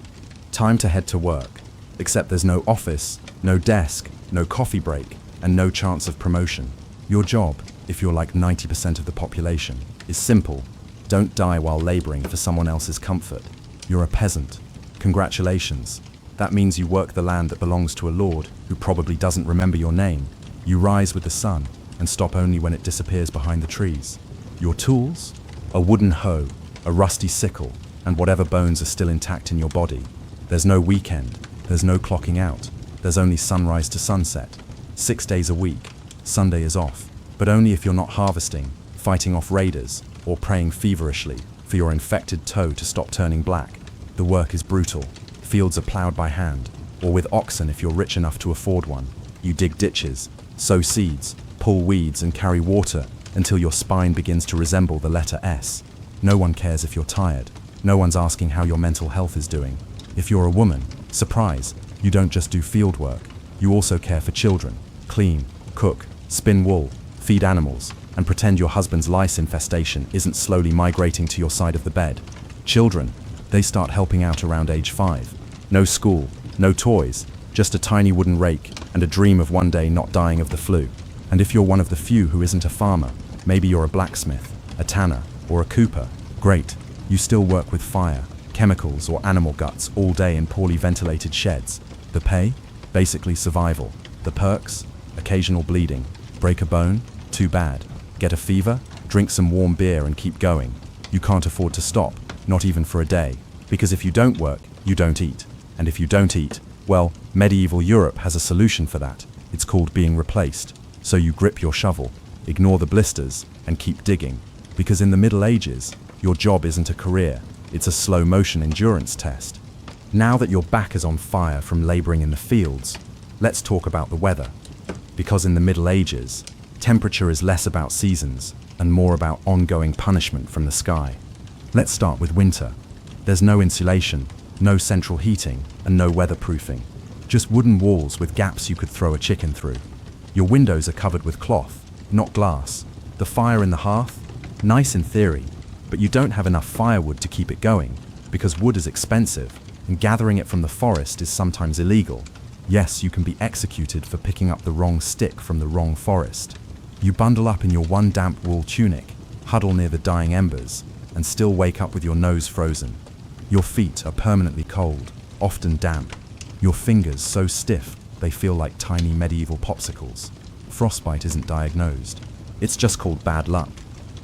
Time to head to work, except there's no office, no desk, no coffee break, and no chance of promotion. Your job, if you're like 90% of the population, is simple. Don't die while laboring for someone else's comfort. You're a peasant. Congratulations. That means you work the land that belongs to a lord who probably doesn't remember your name. You rise with the sun and stop only when it disappears behind the trees. Your tools? A wooden hoe, a rusty sickle, and whatever bones are still intact in your body. There's no weekend, there's no clocking out, there's only sunrise to sunset. 6 days a week, Sunday is off, but only if you're not harvesting, fighting off raiders, or praying feverishly for your infected toe to stop turning black. The work is brutal. Fields are plowed by hand, or with oxen if you're rich enough to afford one. You dig ditches, sow seeds, pull weeds, and carry water until your spine begins to resemble the letter S. No one cares if you're tired. No one's asking how your mental health is doing. If you're a woman, surprise, you don't just do field work. You also care for children, clean, cook, spin wool, feed animals, and pretend your husband's lice infestation isn't slowly migrating to your side of the bed. Children, they start helping out around age 5. No school, no toys, just a tiny wooden rake and a dream of one day not dying of the flu. And if you're one of the few who isn't a farmer, maybe you're a blacksmith, a tanner, or a cooper, great. You still work with fire, chemicals, or animal guts all day in poorly ventilated sheds. The pay? Basically survival. The perks? Occasional bleeding. Break a bone? Too bad. Get a fever? Drink some warm beer and keep going. You can't afford to stop, not even for a day. Because if you don't work, you don't eat. And if you don't eat, well, medieval Europe has a solution for that. It's called being replaced. So you grip your shovel, ignore the blisters, and keep digging. Because in the Middle Ages, your job isn't a career, it's a slow-motion endurance test. Now that your back is on fire from laboring in the fields, let's talk about the weather. Because in the Middle Ages, temperature is less about seasons and more about ongoing punishment from the sky. Let's start with winter. There's no insulation, no central heating, and no weatherproofing. Just wooden walls with gaps you could throw a chicken through. Your windows are covered with cloth, not glass. The fire in the hearth? Nice in theory, but you don't have enough firewood to keep it going, because wood is expensive, and gathering it from the forest is sometimes illegal. Yes, you can be executed for picking up the wrong stick from the wrong forest. You bundle up in your one damp wool tunic, huddle near the dying embers, and still wake up with your nose frozen. Your feet are permanently cold, often damp. Your fingers so stiff they feel like tiny medieval popsicles. Frostbite isn't diagnosed. It's just called bad luck.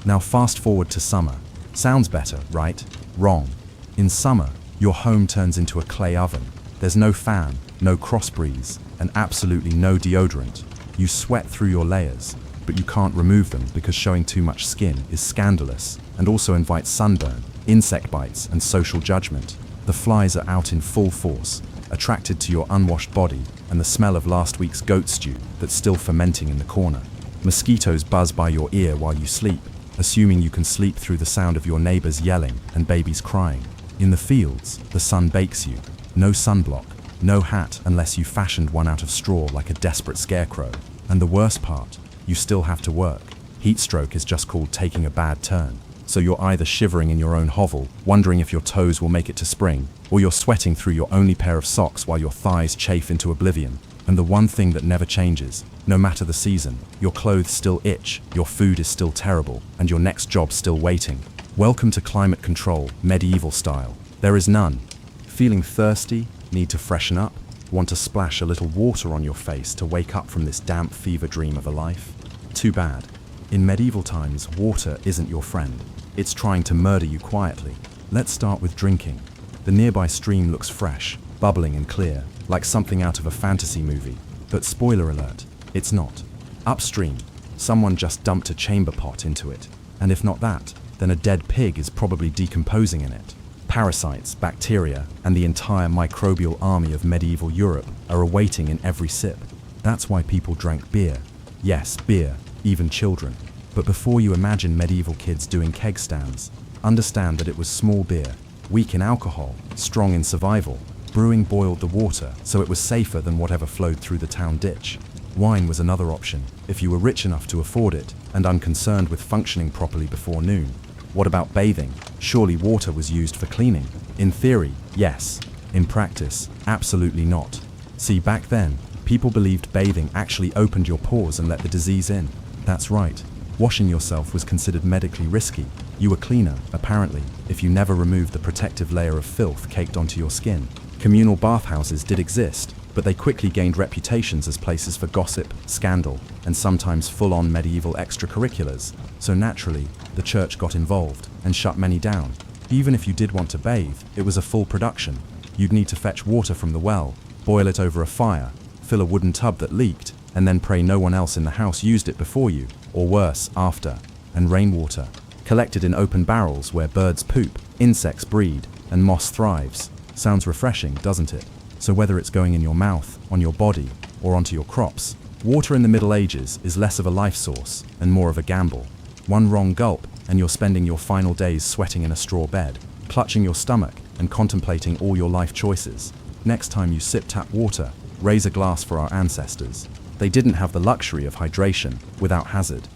Now fast forward to summer. Sounds better, right? Wrong. In summer, your home turns into a clay oven. There's no fan, no cross breeze, and absolutely no deodorant. You sweat through your layers, but you can't remove them because showing too much skin is scandalous and also invites sunburn, insect bites, and social judgment. The flies are out in full force, attracted to your unwashed body and the smell of last week's goat stew that's still fermenting in the corner. Mosquitoes buzz by your ear while you sleep, assuming you can sleep through the sound of your neighbors yelling and babies crying. In the fields, the sun bakes you. No sunblock, no hat unless you fashioned one out of straw like a desperate scarecrow. And the worst part, you still have to work. Heat stroke is just called taking a bad turn. So you're either shivering in your own hovel, wondering if your toes will make it to spring, or you're sweating through your only pair of socks while your thighs chafe into oblivion. And the one thing that never changes, no matter the season, your clothes still itch, your food is still terrible, and your next job still waiting. Welcome to climate control, medieval style. There is none. Feeling thirsty? Need to freshen up? Want to splash a little water on your face to wake up from this damp fever dream of a life? Too bad. In medieval times, water isn't your friend. It's trying to murder you quietly. Let's start with drinking. The nearby stream looks fresh, bubbling and clear, like something out of a fantasy movie. But spoiler alert, it's not. Upstream, someone just dumped a chamber pot into it. And if not that, then a dead pig is probably decomposing in it. Parasites, bacteria, and the entire microbial army of medieval Europe are awaiting in every sip. That's why people drank beer. Yes, beer, even children. But before you imagine medieval kids doing keg stands, understand that it was small beer, weak in alcohol, strong in survival. Brewing boiled the water so it was safer than whatever flowed through the town ditch. Wine was another option, if you were rich enough to afford it and unconcerned with functioning properly before noon. What about bathing? Surely water was used for cleaning. In theory, yes. In practice, absolutely not. See, back then, people believed bathing actually opened your pores and let the disease in. That's right. Washing yourself was considered medically risky. You were cleaner, apparently, if you never removed the protective layer of filth caked onto your skin. Communal bathhouses did exist, but they quickly gained reputations as places for gossip, scandal, and sometimes full-on medieval extracurriculars. So naturally, the church got involved and shut many down. Even if you did want to bathe, it was a full production. You'd need to fetch water from the well, boil it over a fire, fill a wooden tub that leaked, and then pray no one else in the house used it before you, or worse, after. And rainwater, collected in open barrels where birds poop, insects breed, and moss thrives. Sounds refreshing, doesn't it? So whether it's going in your mouth, on your body, or onto your crops, water in the Middle Ages is less of a life source and more of a gamble. One wrong gulp, and you're spending your final days sweating in a straw bed, clutching your stomach and contemplating all your life choices. Next time you sip tap water, raise a glass for our ancestors. They didn't have the luxury of hydration without hazard.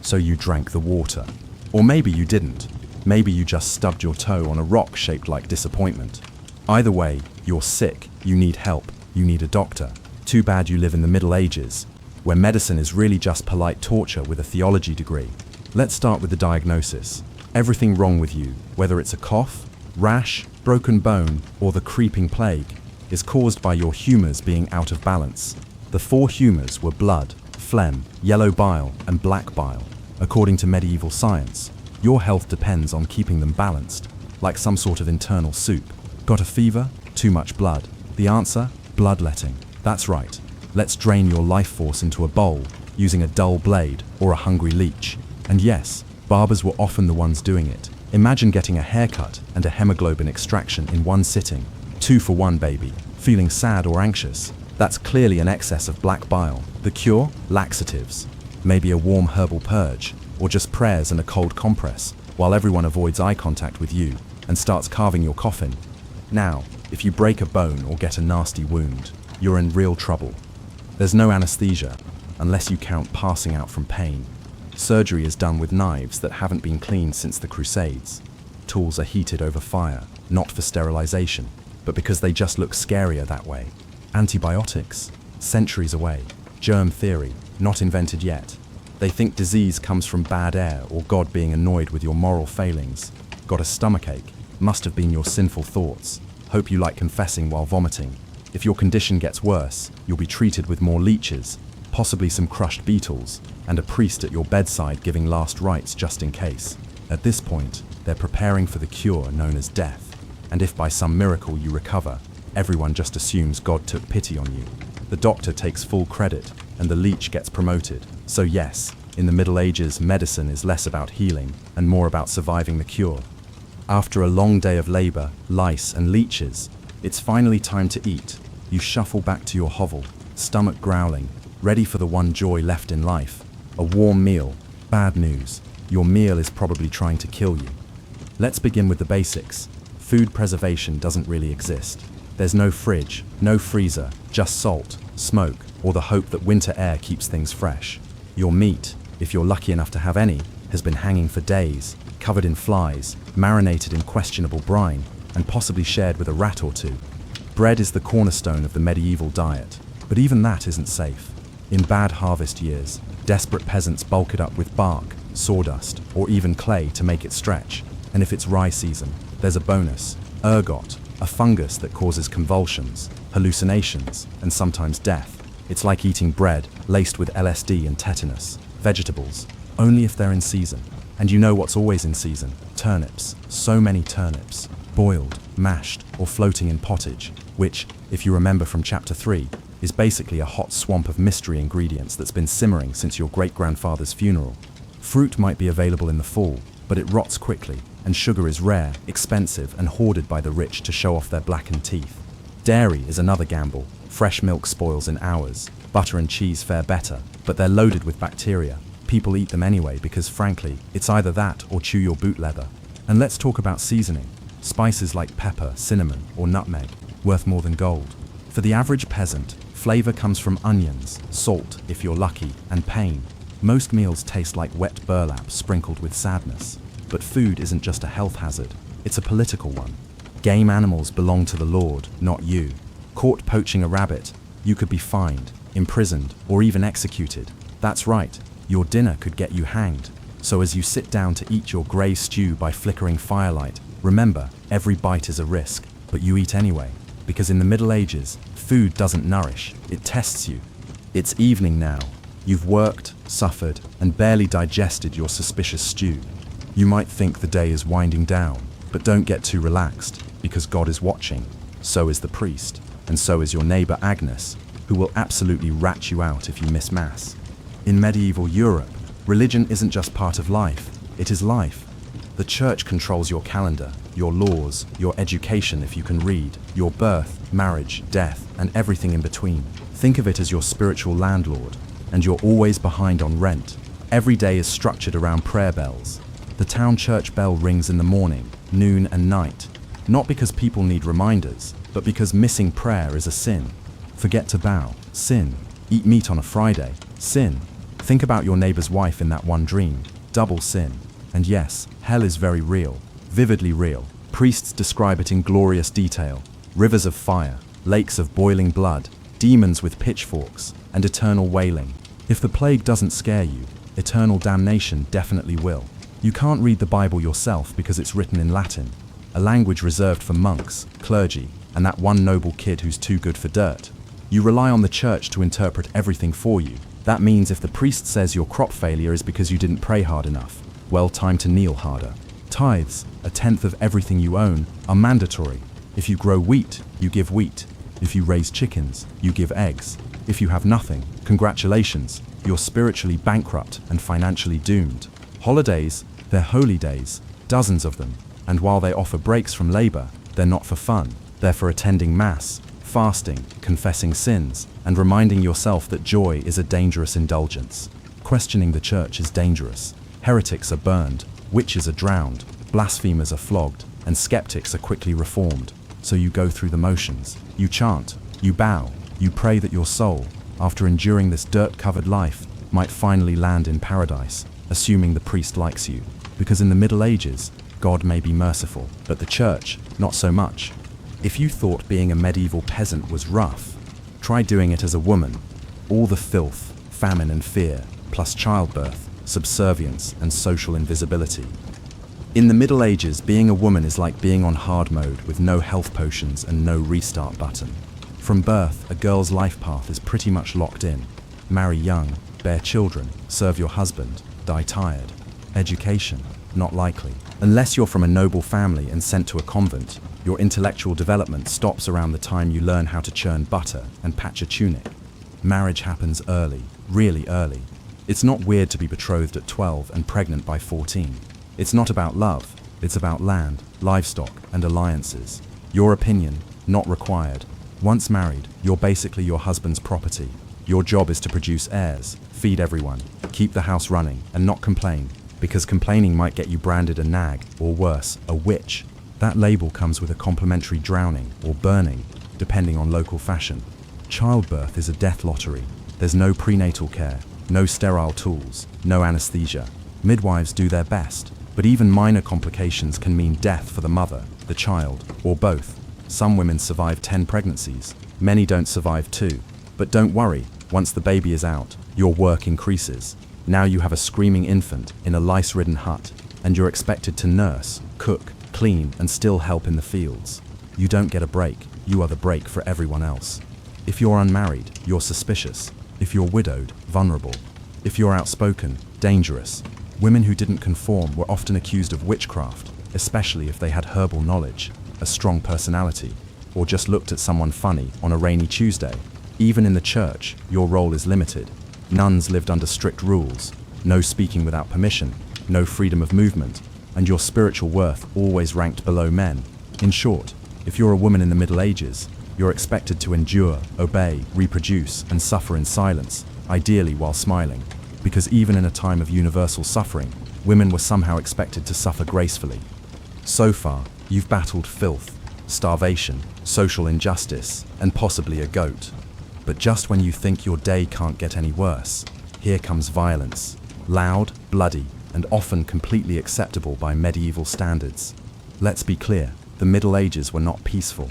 So you drank the water. Or maybe you didn't. Maybe you just stubbed your toe on a rock shaped like disappointment. Either way, you're sick, you need help, you need a doctor. Too bad you live in the Middle Ages, where medicine is really just polite torture with a theology degree. Let's start with the diagnosis. Everything wrong with you, whether it's a cough, rash, broken bone, or the creeping plague, is caused by your humours being out of balance. The four humours were blood, phlegm, yellow bile, and black bile. According to medieval science, your health depends on keeping them balanced, like some sort of internal soup. Got a fever? Too much blood. The answer? Bloodletting. That's right. Let's drain your life force into a bowl, using a dull blade or a hungry leech. And yes, barbers were often the ones doing it. Imagine getting a haircut and a hemoglobin extraction in one sitting. 2 for 1, baby. Feeling sad or anxious? That's clearly an excess of black bile. The cure? Laxatives. Maybe a warm herbal purge, or just prayers and a cold compress, while everyone avoids eye contact with you and starts carving your coffin. Now, if you break a bone or get a nasty wound, you're in real trouble. There's no anesthesia, unless you count passing out from pain. Surgery is done with knives that haven't been cleaned since the Crusades. Tools are heated over fire, not for sterilization, but because they just look scarier that way. Antibiotics? Centuries away. Germ theory? Not invented yet. They think disease comes from bad air or God being annoyed with your moral failings. Got a stomachache? Must have been your sinful thoughts. Hope you like confessing while vomiting. If your condition gets worse, you'll be treated with more leeches, possibly some crushed beetles, and a priest at your bedside giving last rites just in case. At this point, they're preparing for the cure known as death. And if by some miracle you recover, everyone just assumes God took pity on you. The doctor takes full credit, and the leech gets promoted. So yes, in the Middle Ages, medicine is less about healing and more about surviving the cure. After a long day of labor, lice and leeches, it's finally time to eat. You shuffle back to your hovel, stomach growling, ready for the one joy left in life. A warm meal. Bad news. Your meal is probably trying to kill you. Let's begin with the basics. Food preservation doesn't really exist. There's no fridge, no freezer, just salt, smoke, or the hope that winter air keeps things fresh. Your meat, if you're lucky enough to have any, has been hanging for days, covered in flies, marinated in questionable brine, and possibly shared with a rat or two. Bread is the cornerstone of the medieval diet, but even that isn't safe. In bad harvest years, desperate peasants bulk it up with bark, sawdust, or even clay to make it stretch. And if it's rye season, there's a bonus: ergot, a fungus that causes convulsions, hallucinations, and sometimes death. It's like eating bread laced with LSD and tetanus. Vegetables, only if they're in season. And you know what's always in season? Turnips. So many turnips. Boiled, mashed, or floating in pottage, which, if you remember from chapter 3, is basically a hot swamp of mystery ingredients that's been simmering since your great-grandfather's funeral. Fruit might be available in the fall, but it rots quickly, and sugar is rare, expensive, and hoarded by the rich to show off their blackened teeth. Dairy is another gamble. Fresh milk spoils in hours. Butter and cheese fare better, but they're loaded with bacteria. People eat them anyway because, frankly, it's either that or chew your boot leather. And let's talk about seasoning. Spices like pepper, cinnamon, or nutmeg, worth more than gold. For the average peasant, flavor comes from onions, salt, if you're lucky, and pain. Most meals taste like wet burlap sprinkled with sadness. But food isn't just a health hazard, it's a political one. Game animals belong to the Lord, not you. Caught poaching a rabbit, you could be fined, imprisoned, or even executed. That's right, your dinner could get you hanged. So as you sit down to eat your grey stew by flickering firelight, remember, every bite is a risk, but you eat anyway. Because in the Middle Ages, food doesn't nourish, it tests you. It's evening now. You've worked, suffered, and barely digested your suspicious stew. You might think the day is winding down, but don't get too relaxed, because God is watching. So is the priest, and so is your neighbor Agnes, who will absolutely rat you out if you miss Mass. In medieval Europe, religion isn't just part of life, it is life. The church controls your calendar, your laws, your education if you can read, your birth, marriage, death, and everything in between. Think of it as your spiritual landlord, and you're always behind on rent. Every day is structured around prayer bells. The town church bell rings in the morning, noon, and night. Not because people need reminders, but because missing prayer is a sin. Forget to bow, sin. Eat meat on a Friday, sin. Think about your neighbor's wife in that one dream, double sin. And yes, hell is very real, vividly real. Priests describe it in glorious detail. Rivers of fire, lakes of boiling blood, demons with pitchforks, and eternal wailing. If the plague doesn't scare you, eternal damnation definitely will. You can't read the Bible yourself because it's written in Latin, a language reserved for monks, clergy, and that one noble kid who's too good for dirt. You rely on the church to interpret everything for you. That means if the priest says your crop failure is because you didn't pray hard enough, well, time to kneel harder. Tithes, a tenth of everything you own, are mandatory. If you grow wheat, you give wheat. If you raise chickens, you give eggs. If you have nothing, congratulations, you're spiritually bankrupt and financially doomed. Holidays, they're holy days, dozens of them, and while they offer breaks from labor, they're not for fun. Therefore, attending Mass, fasting, confessing sins, and reminding yourself that joy is a dangerous indulgence. Questioning the church is dangerous. Heretics are burned, witches are drowned, blasphemers are flogged, and skeptics are quickly reformed. So you go through the motions. You chant, you bow, you pray that your soul, after enduring this dirt-covered life, might finally land in paradise, assuming the priest likes you. Because in the Middle Ages, God may be merciful, but the church, not so much. If you thought being a medieval peasant was rough, try doing it as a woman. All the filth, famine and fear, plus childbirth, subservience and social invisibility. In the Middle Ages, being a woman is like being on hard mode with no health potions and no restart button. From birth, a girl's life path is pretty much locked in. Marry young, bear children, serve your husband, die tired. Education, not likely. Unless you're from a noble family and sent to a convent, your intellectual development stops around the time you learn how to churn butter and patch a tunic. Marriage happens early, really early. It's not weird to be betrothed at 12 and pregnant by 14. It's not about love, it's about land, livestock, and alliances. Your opinion, not required. Once married, you're basically your husband's property. Your job is to produce heirs, feed everyone, keep the house running, and not complain, because complaining might get you branded a nag, or worse, a witch. That label comes with a complimentary drowning or burning, depending on local fashion. Childbirth is a death lottery. There's no prenatal care, no sterile tools, no anesthesia. Midwives do their best, but even minor complications can mean death for the mother, the child, or both. Some women survive 10 pregnancies. Many don't survive 2. But don't worry, once the baby is out, your work increases. Now you have a screaming infant in a lice-ridden hut, and you're expected to nurse, cook, clean, and still help in the fields. You don't get a break, you are the break for everyone else. If you're unmarried, you're suspicious. If you're widowed, vulnerable. If you're outspoken, dangerous. Women who didn't conform were often accused of witchcraft, especially if they had herbal knowledge, a strong personality, or just looked at someone funny on a rainy Tuesday. Even in the church, your role is limited. Nuns lived under strict rules, no speaking without permission, no freedom of movement, and your spiritual worth always ranked below men. In short, if you're a woman in the Middle Ages, you're expected to endure, obey, reproduce, and suffer in silence, ideally while smiling. Because even in a time of universal suffering, women were somehow expected to suffer gracefully. So far, you've battled filth, starvation, social injustice, and possibly a goat. But just when you think your day can't get any worse, here comes violence. Loud, bloody, and often completely acceptable by medieval standards. Let's be clear, the Middle Ages were not peaceful.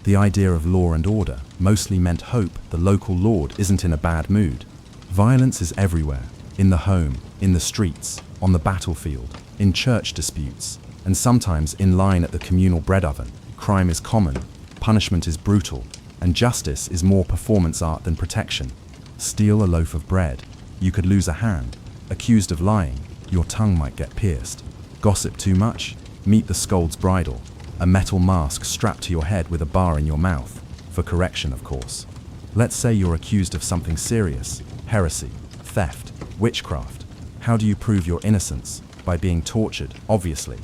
The idea of law and order mostly meant hope the local lord isn't in a bad mood. Violence is everywhere, in the home, in the streets, on the battlefield, in church disputes, and sometimes in line at the communal bread oven. Crime is common, punishment is brutal, and justice is more performance art than protection. Steal a loaf of bread, you could lose a hand. Accused of lying, your tongue might get pierced. Gossip too much? Meet the scold's bridle, a metal mask strapped to your head with a bar in your mouth, for correction of course. Let's say you're accused of something serious, heresy, theft, witchcraft. How do you prove your innocence? By being tortured, obviously.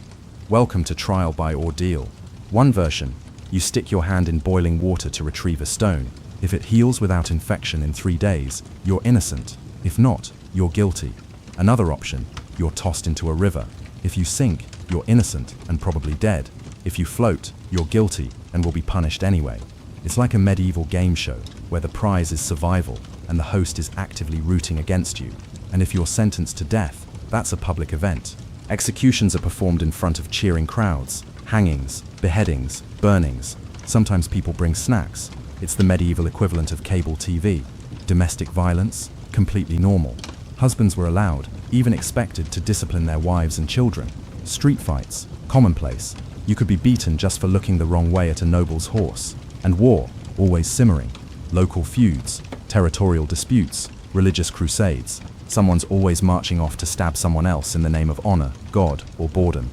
Welcome to trial by ordeal. One version, you stick your hand in boiling water to retrieve a stone. If it heals without infection in 3 days, you're innocent. If not, you're guilty. Another option, you're tossed into a river. If you sink, you're innocent and probably dead. If you float, you're guilty and will be punished anyway. It's like a medieval game show where the prize is survival and the host is actively rooting against you. And if you're sentenced to death, that's a public event. Executions are performed in front of cheering crowds, hangings, beheadings, burnings. Sometimes people bring snacks. It's the medieval equivalent of cable TV. Domestic violence, completely normal. Husbands were allowed, even expected, to discipline their wives and children. Street fights, commonplace. You could be beaten just for looking the wrong way at a noble's horse. And war, always simmering. Local feuds, territorial disputes, religious crusades. Someone's always marching off to stab someone else in the name of honor, God, or boredom.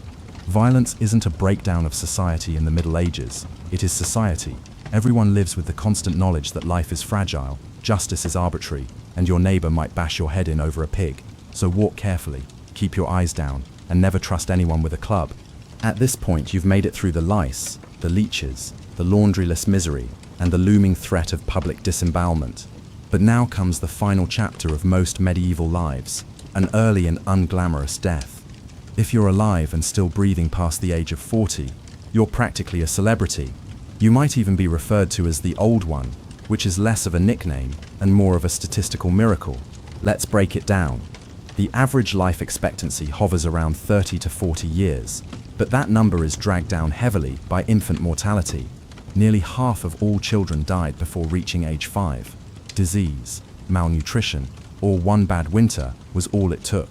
Violence isn't a breakdown of society in the Middle Ages. It is society. Everyone lives with the constant knowledge that life is fragile, justice is arbitrary, and your neighbor might bash your head in over a pig. So walk carefully, keep your eyes down, and never trust anyone with a club. At this point, you've made it through the lice, the leeches, the laundryless misery, and the looming threat of public disembowelment. But now comes the final chapter of most medieval lives, an early and unglamorous death. If you're alive and still breathing past the age of 40, you're practically a celebrity. You might even be referred to as the Old One, which is less of a nickname and more of a statistical miracle. Let's break it down. The average life expectancy hovers around 30 to 40 years, but that number is dragged down heavily by infant mortality. Nearly half of all children died before reaching age 5. Disease, malnutrition, or one bad winter was all it took.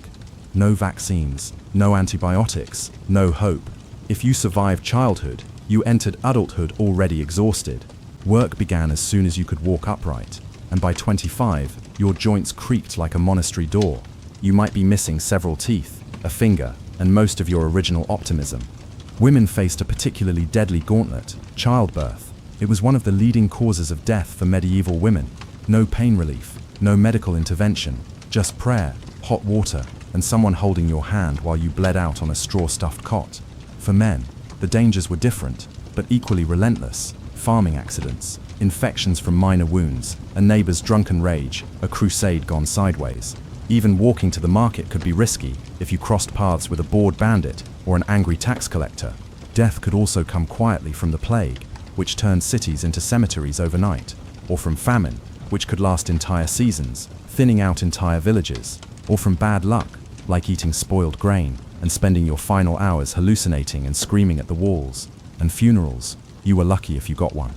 No vaccines, no antibiotics, no hope. If you survived childhood, you entered adulthood already exhausted. Work began as soon as you could walk upright, and by 25, your joints creaked like a monastery door. You might be missing several teeth, a finger, and most of your original optimism. Women faced a particularly deadly gauntlet, childbirth. It was one of the leading causes of death for medieval women. No pain relief, no medical intervention, just prayer, hot water, and someone holding your hand while you bled out on a straw-stuffed cot. For men, the dangers were different, but equally relentless. Farming accidents, infections from minor wounds, a neighbor's drunken rage, a crusade gone sideways. Even walking to the market could be risky if you crossed paths with a bored bandit or an angry tax collector. Death could also come quietly from the plague, which turned cities into cemeteries overnight, or from famine, which could last entire seasons, thinning out entire villages, or from bad luck, like eating spoiled grain and spending your final hours hallucinating and screaming at the walls. And funerals, you were lucky if you got one.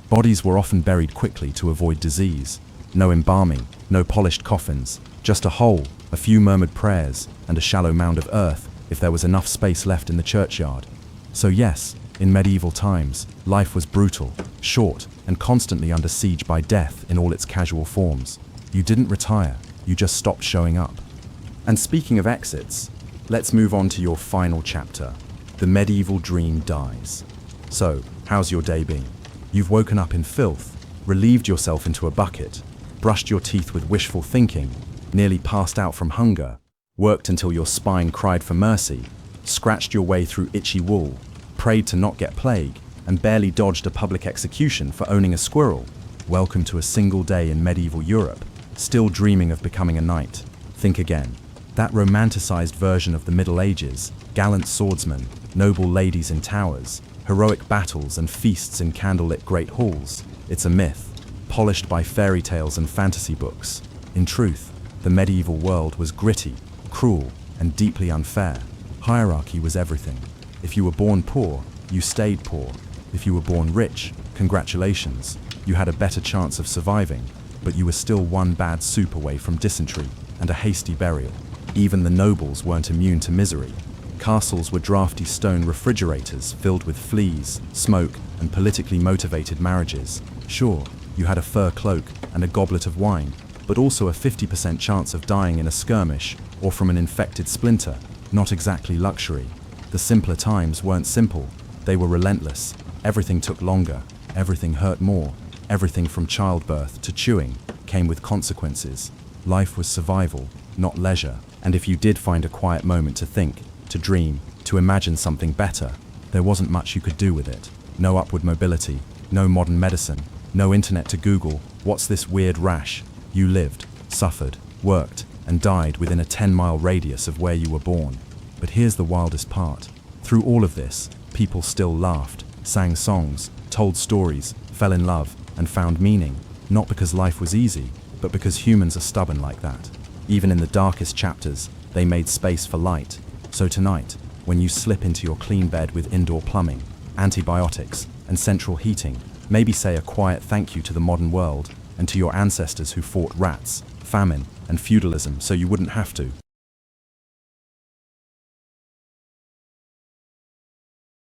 Bodies were often buried quickly to avoid disease. No embalming, no polished coffins, just a hole, a few murmured prayers, and a shallow mound of earth if there was enough space left in the churchyard. So yes, in medieval times, life was brutal, short, and constantly under siege by death in all its casual forms. You didn't retire, you just stopped showing up. And speaking of exits, let's move on to your final chapter. The medieval dream dies. So, how's your day been? You've woken up in filth, relieved yourself into a bucket, brushed your teeth with wishful thinking, nearly passed out from hunger, worked until your spine cried for mercy, scratched your way through itchy wool, prayed to not get plague, and barely dodged a public execution for owning a squirrel. Welcome to a single day in medieval Europe, still dreaming of becoming a knight. Think again. That romanticized version of the Middle Ages, gallant swordsmen, noble ladies in towers, heroic battles and feasts in candlelit great halls, it's a myth, polished by fairy tales and fantasy books. In truth, the medieval world was gritty, cruel, and deeply unfair. Hierarchy was everything. If you were born poor, you stayed poor. If you were born rich, congratulations, you had a better chance of surviving, but you were still one bad soup away from dysentery and a hasty burial. Even the nobles weren't immune to misery. Castles were drafty stone refrigerators filled with fleas, smoke, and politically motivated marriages. Sure, you had a fur cloak and a goblet of wine, but also a 50% chance of dying in a skirmish or from an infected splinter. Not exactly luxury. The simpler times weren't simple, they were relentless. Everything took longer, everything hurt more, everything from childbirth to chewing came with consequences. Life was survival, not leisure, and if you did find a quiet moment to think, to dream, to imagine something better, there wasn't much you could do with it. No upward mobility, no modern medicine, no internet to Google, what's this weird rash? You lived, suffered, worked, and died within a 10-mile radius of where you were born. But here's the wildest part. Through all of this, people still laughed, sang songs, told stories, fell in love, and found meaning, not because life was easy, but because humans are stubborn like that. Even in the darkest chapters, they made space for light. So tonight, when you slip into your clean bed with indoor plumbing, antibiotics, and central heating, maybe say a quiet thank you to the modern world and to your ancestors who fought rats, famine, and feudalism so you wouldn't have to.